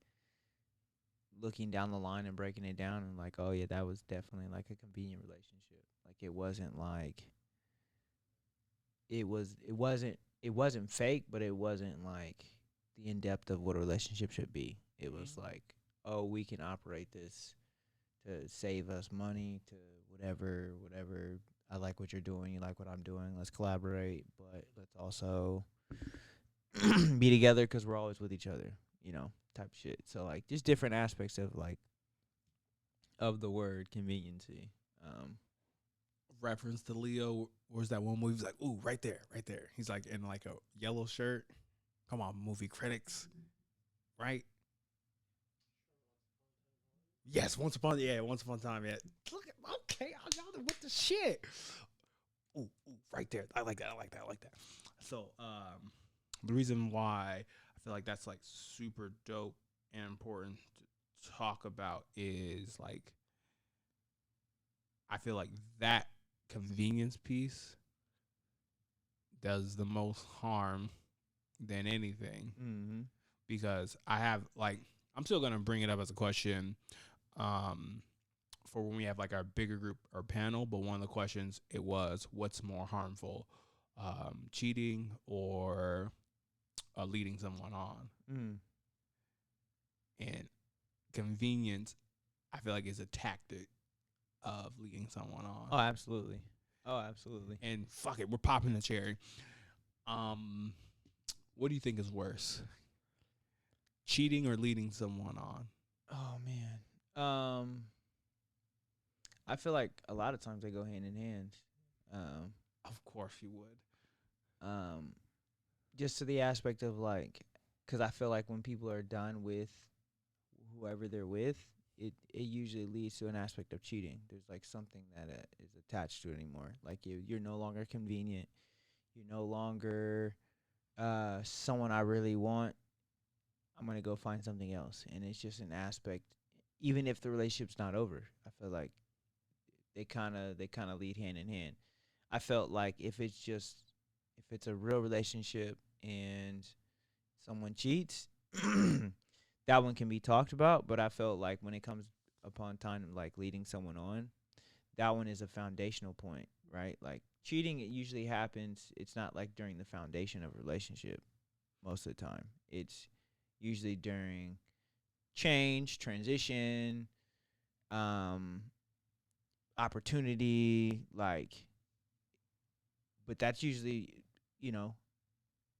[SPEAKER 2] looking down the line and breaking it down and like, oh yeah, that was definitely like a convenient relationship. Like it wasn't like it wasn't fake, but it wasn't like the in depth of what a relationship should be. It was like, oh, we can operate this to save us money, to whatever. I like what you're doing, you like what I'm doing. Let's collaborate, but let's also be together because we're always with each other, type shit. So like just different aspects of like of the word conveniency.
[SPEAKER 1] Reference to Leo. Where's that one movie? He's like, ooh, right there. He's like in like a yellow shirt. Come on, movie critics, right? Yes, once upon a time. Yeah. Look at y'all with the shit. Ooh, right there. I like that. So, the reason why I feel like that's like super dope and important to talk about is like I feel like that convenience piece does the most harm than anything.
[SPEAKER 2] Mm-hmm.
[SPEAKER 1] Because I have like I'm still gonna bring it up as a question for when we have like our bigger group or panel, but one of the questions it was what's more harmful, cheating or leading someone on. And convenience I feel like is a tactic of leading someone on.
[SPEAKER 2] Oh, absolutely.
[SPEAKER 1] And fuck it, we're popping the cherry. What do you think is worse? Cheating or leading someone on?
[SPEAKER 2] Oh man. I feel like a lot of times they go hand in hand.
[SPEAKER 1] Of course you would.
[SPEAKER 2] Just to the aspect of like, because I feel like when people are done with whoever they're with, it usually leads to an aspect of cheating. There's like something that is attached to it anymore. Like you're no longer convenient. You're no longer someone I really want. I'm gonna go find something else, and it's just an aspect. Even if the relationship's not over, I feel like they kind of lead hand in hand. I felt like if it's a real relationship and someone cheats, that one can be talked about. But I felt like when it comes upon time of like leading someone on, that one is a foundational point, right? Like cheating, it usually happens. It's not like during the foundation of a relationship most of the time. It's usually during change, transition, opportunity, like, but that's usually,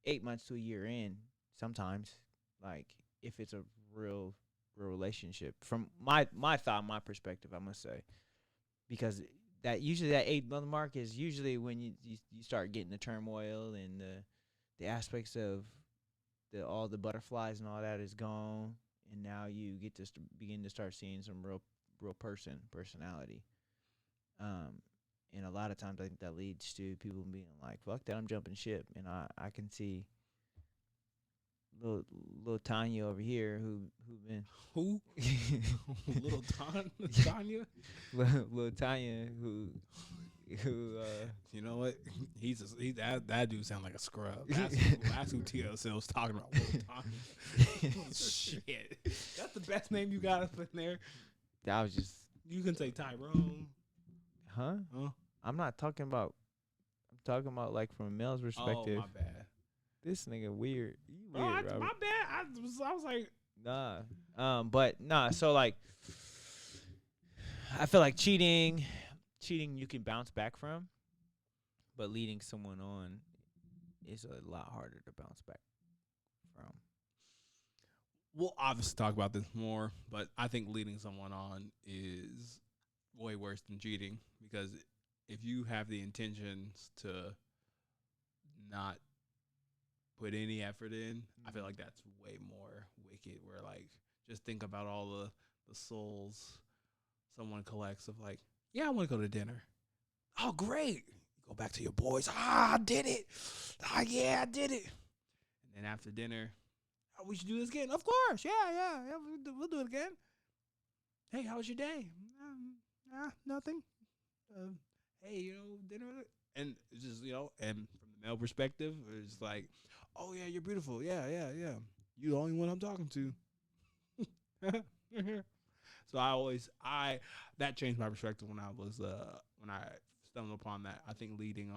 [SPEAKER 2] 8 months to a year in sometimes, like, if it's a real relationship from my perspective, I must say, because that usually that 8 month mark is usually when you start getting the turmoil and the aspects of all the butterflies and all that is gone, and now you get to begin to start seeing some real personality. And a lot of times I think that leads to people being like, "Fuck that, I'm jumping ship." And I can see little Tanya over here who been
[SPEAKER 1] Who? Little Tanya?
[SPEAKER 2] little Tanya who
[SPEAKER 1] You know what? That dude sound like a scrub. That's who TLC was talking about. Little Tanya. Shit, that's the best name you got up in there.
[SPEAKER 2] that was just
[SPEAKER 1] You can say Tyrone.
[SPEAKER 2] huh? I'm not talking about. I'm talking about like from a male's perspective.
[SPEAKER 1] Oh, my bad.
[SPEAKER 2] This nigga weird. You
[SPEAKER 1] Bro,
[SPEAKER 2] weird,
[SPEAKER 1] my
[SPEAKER 2] Robert.
[SPEAKER 1] bad. I was like,
[SPEAKER 2] Nah. But nah. So like, I feel like cheating you can bounce back from, but leading someone on is a lot harder to bounce back from.
[SPEAKER 1] we'll obviously talk about this more, but I think leading someone on is way worse than cheating, because if you have the intentions to not put any effort in, I feel like that's way more wicked. Where like, just think about all the souls someone collects of like, yeah, I want to go to dinner. Oh, great. You go back to your boys. I did it. Yeah, I did it. And then after dinner, oh, we should do this again. Of course. Yeah. We'll do it again. Hey, how was your day? Nothing. Hey, dinner. And it's just, and from the male perspective, it's like, oh, yeah, you're beautiful. Yeah. You're the only one I'm talking to. So that changed my perspective when I stumbled upon that. I think leading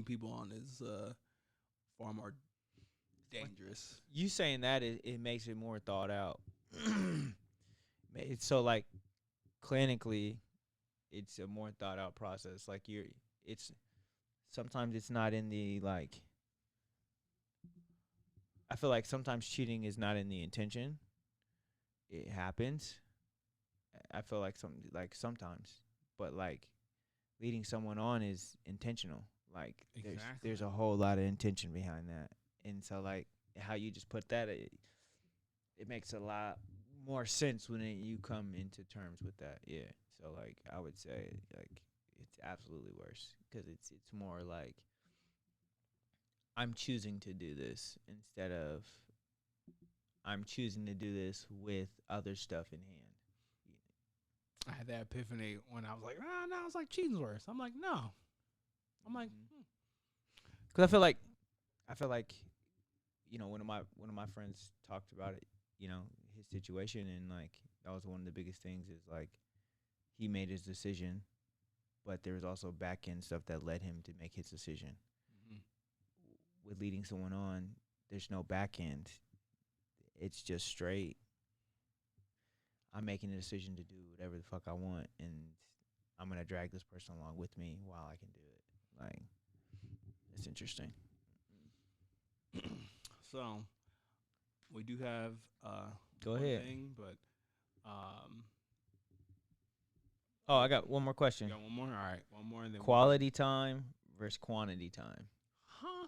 [SPEAKER 1] people on is far more dangerous.
[SPEAKER 2] You saying that it makes it more thought out. It's so like clinically, it's a more thought out process. Like sometimes it's not in the like. I feel like sometimes cheating is not in the intention. It happens. I feel like sometimes, but like leading someone on is intentional. Like there's a whole lot of intention behind that, and so like how you just put that, it makes a lot more sense when you come into terms with that. Yeah. So like I would say like it's absolutely worse because it's more like I'm choosing to do this instead of I'm choosing to do this with other stuff in hand.
[SPEAKER 1] I had that epiphany when I was like, no, it's like cheating's worse. I'm like, no. I'm like,
[SPEAKER 2] because I feel like, one of my friends talked about it, his situation, and like that was one of the biggest things is like he made his decision, but there was also back end stuff that led him to make his decision. Mm-hmm. With leading someone on, there's no back end. It's just straight. I'm making a decision to do whatever the fuck I want, and I'm gonna drag this person along with me while I can do it. Like, it's interesting.
[SPEAKER 1] So, we do have
[SPEAKER 2] Go
[SPEAKER 1] one
[SPEAKER 2] ahead.
[SPEAKER 1] thing, but
[SPEAKER 2] oh, I got one more question.
[SPEAKER 1] You got one more? All right, one more. And then
[SPEAKER 2] quality time versus quantity time.
[SPEAKER 1] Huh?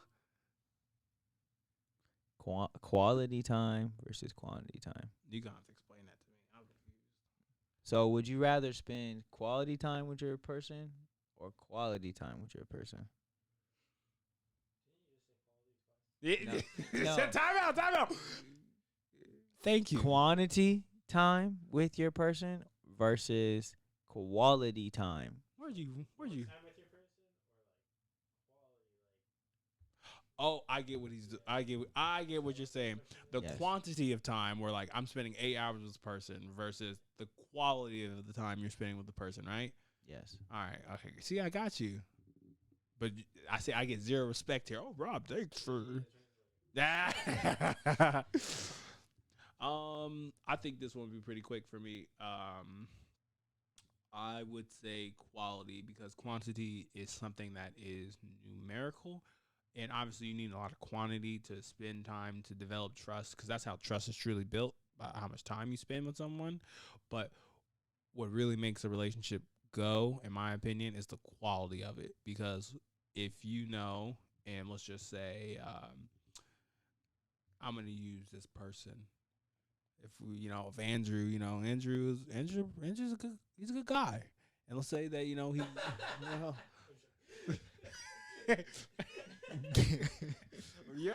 [SPEAKER 2] Quality time versus quantity time.
[SPEAKER 1] You're going to have to explain that to me. I'm confused.
[SPEAKER 2] So would you rather spend quality time with your person or quality time with your person?
[SPEAKER 1] No. Time out. Thank you.
[SPEAKER 2] Quantity time with your person versus quality time.
[SPEAKER 1] Where'd you? Oh, I get what I get what you're saying. The
[SPEAKER 2] Yes.
[SPEAKER 1] quantity of time, where like I'm spending 8 hours with this person, versus the quality of the time you're spending with the person, right?
[SPEAKER 2] Yes.
[SPEAKER 1] All right, okay. See, I got you, but I say I get zero respect here. Oh, Rob, thanks for that. I think this one would be pretty quick for me. I would say quality, because quantity is something that is numerical. And obviously, you need a lot of quantity to spend time to develop trust, because that's how trust is truly built, by how much time you spend with someone. But what really makes a relationship go, in my opinion, is the quality of it. Because if you know, and let's just say, I'm going to use this person. If we, if Andrew, Andrew's he's a good guy. And let's say that, he, yeah.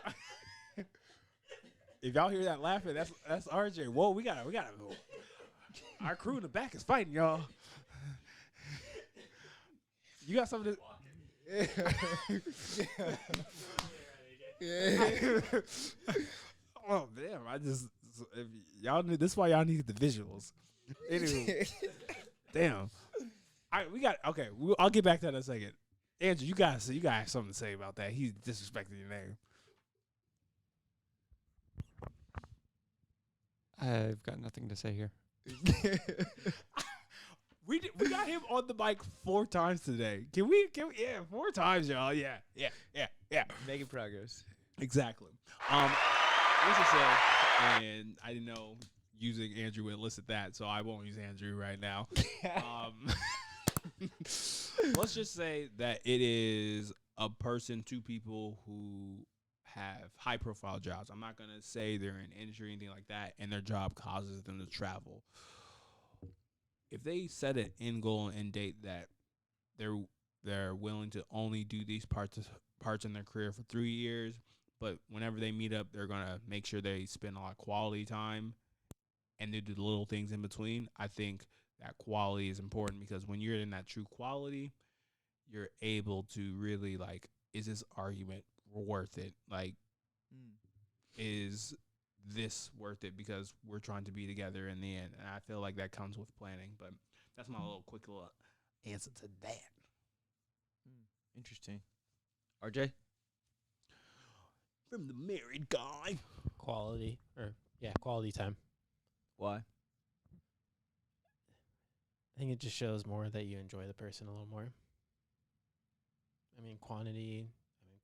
[SPEAKER 1] If y'all hear that laughing, that's RJ. Whoa, we gotta. Our crew in the back is fighting, y'all. You got something to. Oh damn! If y'all need this, is why y'all need the visuals. Anyway, damn. Okay. I'll get back to that in a second. Andrew, you guys have something to say about that. He's disrespecting your name.
[SPEAKER 3] I've got nothing to say here.
[SPEAKER 1] We got him on the mic 4 times today. Can we? Yeah, 4 times, y'all. Yeah.
[SPEAKER 2] Making progress.
[SPEAKER 1] Exactly. What's it say? And I didn't know using Andrew would elicit that, so I won't use Andrew right now. Let's just say that it is a person, 2 people who have high profile jobs. I'm not gonna say they're in industry or anything like that, and their job causes them to travel. If they set an end goal and end date that they're willing to only do these parts in their career for 3 years, but whenever they meet up, they're gonna make sure they spend a lot of quality time and they do the little things in between. I think that quality is important, because when you're in that true quality, you're able to really, like, is this argument worth it? Like, is this worth it? Because we're trying to be together in the end. And I feel like that comes with planning. But that's my quick little answer to that.
[SPEAKER 2] Interesting. RJ?
[SPEAKER 1] From the married guy.
[SPEAKER 4] Quality time.
[SPEAKER 2] Why?
[SPEAKER 4] I think it just shows more that you enjoy the person a little more. I mean, quantity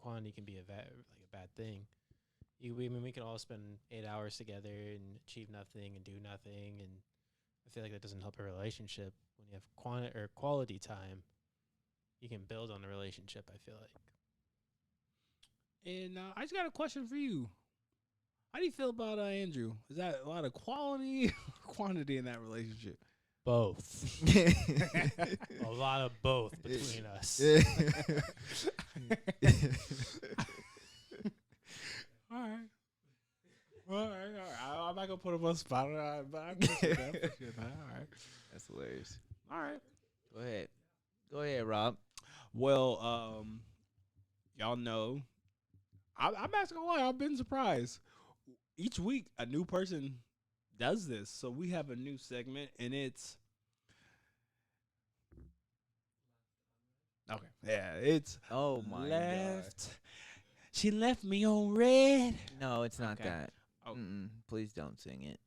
[SPEAKER 4] can be a bad thing. We can all spend 8 hours together and achieve nothing and do nothing, and I feel like that doesn't help a relationship. When you have quality time, you can build on the relationship, I feel like.
[SPEAKER 1] And I just got a question for you. How do you feel about Andrew? Is that a lot of quality or quantity in that relationship?
[SPEAKER 4] Both. A lot of both between us.
[SPEAKER 1] All right. I'm not gonna put him on the spot, but I appreciate that. All right.
[SPEAKER 2] That's hilarious.
[SPEAKER 1] All right.
[SPEAKER 2] Go ahead, Rob.
[SPEAKER 1] Well, y'all know, I'm not gonna lie, I've been surprised. Each week, a new person does this, so we have a new segment, and it's okay. Yeah, it's
[SPEAKER 2] Oh my
[SPEAKER 1] left. She left me on red.
[SPEAKER 2] god. No, it's not
[SPEAKER 1] Okay.
[SPEAKER 2] that.
[SPEAKER 1] Oh.
[SPEAKER 2] Please don't sing it.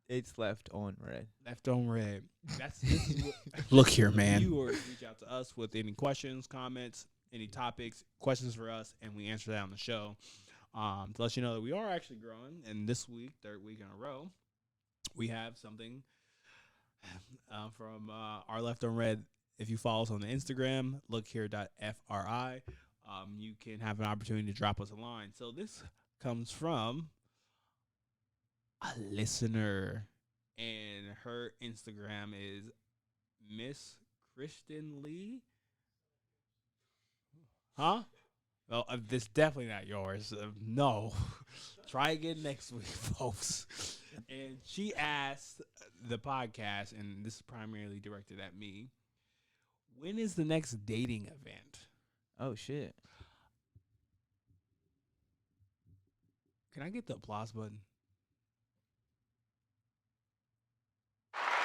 [SPEAKER 2] It's left on red.
[SPEAKER 1] Left on red. This is what, look here, man. Viewers reach out to us with any questions, comments, any topics, questions for us, and we answer that on the show. To let you know that we are actually growing, and this week, 3rd week in a row, we have something from our Left on Red. If you follow us on the Instagram, lookhere.fri, you can have an opportunity to drop us a line. So this comes from a listener, and her Instagram is Miss Kristen Lee. Huh? Well, this definitely not yours. No. Try again next week, folks. And she asked the podcast, and this is primarily directed at me, when is the next dating event?
[SPEAKER 2] Oh shit.
[SPEAKER 1] Can I get the applause button?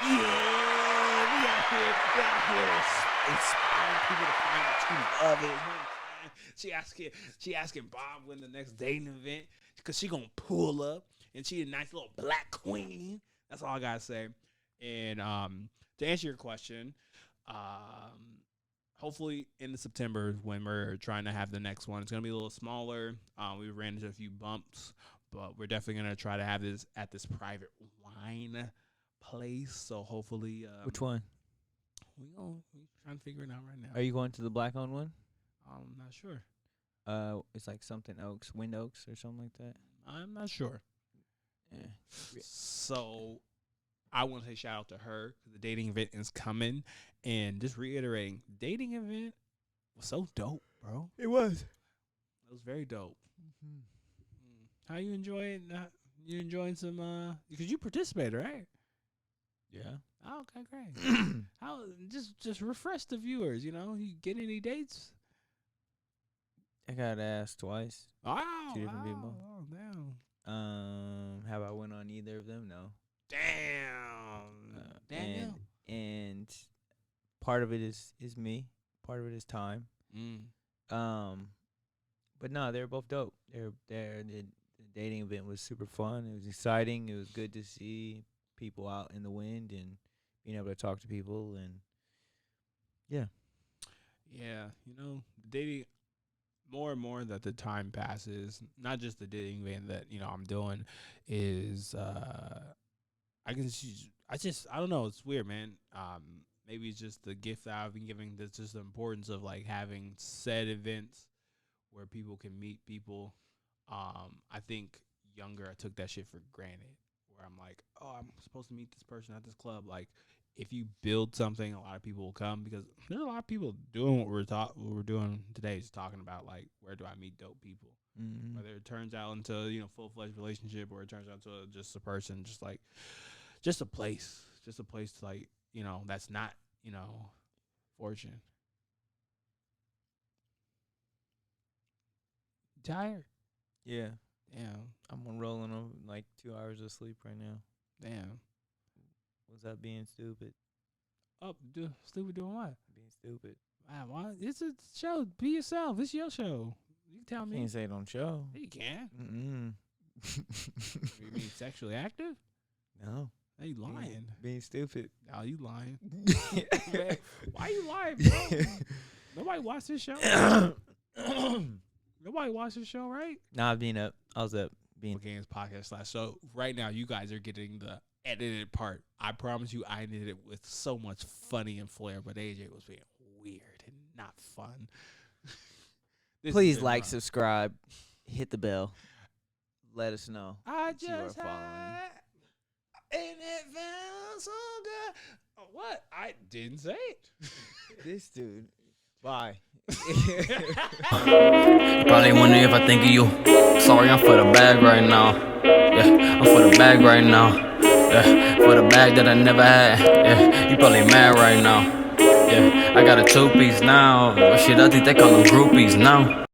[SPEAKER 1] Yeah, we out here inspiring people to find the true love. She asking Bob when the next dating event, because she gonna pull up and she a nice little black queen. That's all I gotta say. And to answer your question, hopefully in the September when we're trying to have the next one, it's gonna be a little smaller. We ran into a few bumps, but we're definitely gonna try to have this at this private wine place. So hopefully,
[SPEAKER 2] Which one?
[SPEAKER 1] we trying to figure it out right now.
[SPEAKER 2] Are you going to the black owned one?
[SPEAKER 1] I'm not sure.
[SPEAKER 2] It's like something Oaks, Wind Oaks, or something like that.
[SPEAKER 1] I'm not sure.
[SPEAKER 2] Yeah.
[SPEAKER 1] So I want to say shout out to her because the dating event is coming, and just reiterating, dating event was so dope, bro.
[SPEAKER 2] It was.
[SPEAKER 1] It was very dope. How you enjoying? You enjoying some? Because you participated, right?
[SPEAKER 2] Yeah.
[SPEAKER 1] Oh, okay, great. How just refresh the viewers. You know, you get any dates?
[SPEAKER 2] I got asked twice.
[SPEAKER 1] Oh,
[SPEAKER 2] Two different people.
[SPEAKER 1] Oh, damn.
[SPEAKER 2] Have I went on either of them? No.
[SPEAKER 1] Damn. Daniel.
[SPEAKER 2] And part of it is me. Part of it is time. But no, they're both dope. The dating event was super fun. It was exciting. It was good to see people out in the wind and being able to talk to people, and yeah.
[SPEAKER 1] Yeah, you know, dating more and more that the time passes, not just the dating event that, you know, I'm doing is I don't know, it's weird, man. Maybe it's just the gift that I've been giving, that's just the importance of like having said events where people can meet people. I think younger I took that shit for granted, where I'm like, oh, I'm supposed to meet this person at this club. Like, if you build something, a lot of people will come, because there's a lot of people doing what we're doing today, is talking about like, where do I meet dope people?
[SPEAKER 2] Mm-hmm.
[SPEAKER 1] Whether it turns out into, you know, full-fledged relationship, or it turns out to just a person, just a place to, like, you know, that's not, you know, fortune. Tired?
[SPEAKER 2] Yeah.
[SPEAKER 1] Damn.
[SPEAKER 2] I'm rolling on like 2 hours of sleep right now.
[SPEAKER 1] Damn.
[SPEAKER 2] Was that being stupid?
[SPEAKER 1] Oh, stupid doing what?
[SPEAKER 2] Being stupid.
[SPEAKER 1] Wow, why? It's a show. Be yourself. It's your show. You can tell
[SPEAKER 2] You
[SPEAKER 1] me.
[SPEAKER 2] can't say it on show.
[SPEAKER 1] You can.
[SPEAKER 2] Mm-mm.
[SPEAKER 1] You mean sexually active?
[SPEAKER 2] No.
[SPEAKER 1] Hey, you lying.
[SPEAKER 2] Being stupid.
[SPEAKER 1] Oh, you lying. Man, why you lying, bro? Nobody watched this show. Nobody watched this show, right?
[SPEAKER 2] Nah, being up. I was up. Being
[SPEAKER 1] Games podcast / So right now, you guys are getting the edited part. I promise you, I edited it with so much funny and flair, but AJ was being weird and not fun.
[SPEAKER 2] Please like, subscribe, hit the bell. Let us know.
[SPEAKER 1] I
[SPEAKER 2] that you are
[SPEAKER 1] just
[SPEAKER 2] following.
[SPEAKER 1] and it felt so good. Oh, what? I didn't say it.
[SPEAKER 2] This dude. Bye.
[SPEAKER 5] Probably wondering if I think of you. Sorry, I'm for the bag right now. Yeah, I'm for the bag right now. Yeah, for the bag that I never had. Yeah, you probably mad right now. Yeah, I got a 2-piece now. Shit, I think they call them groupies now.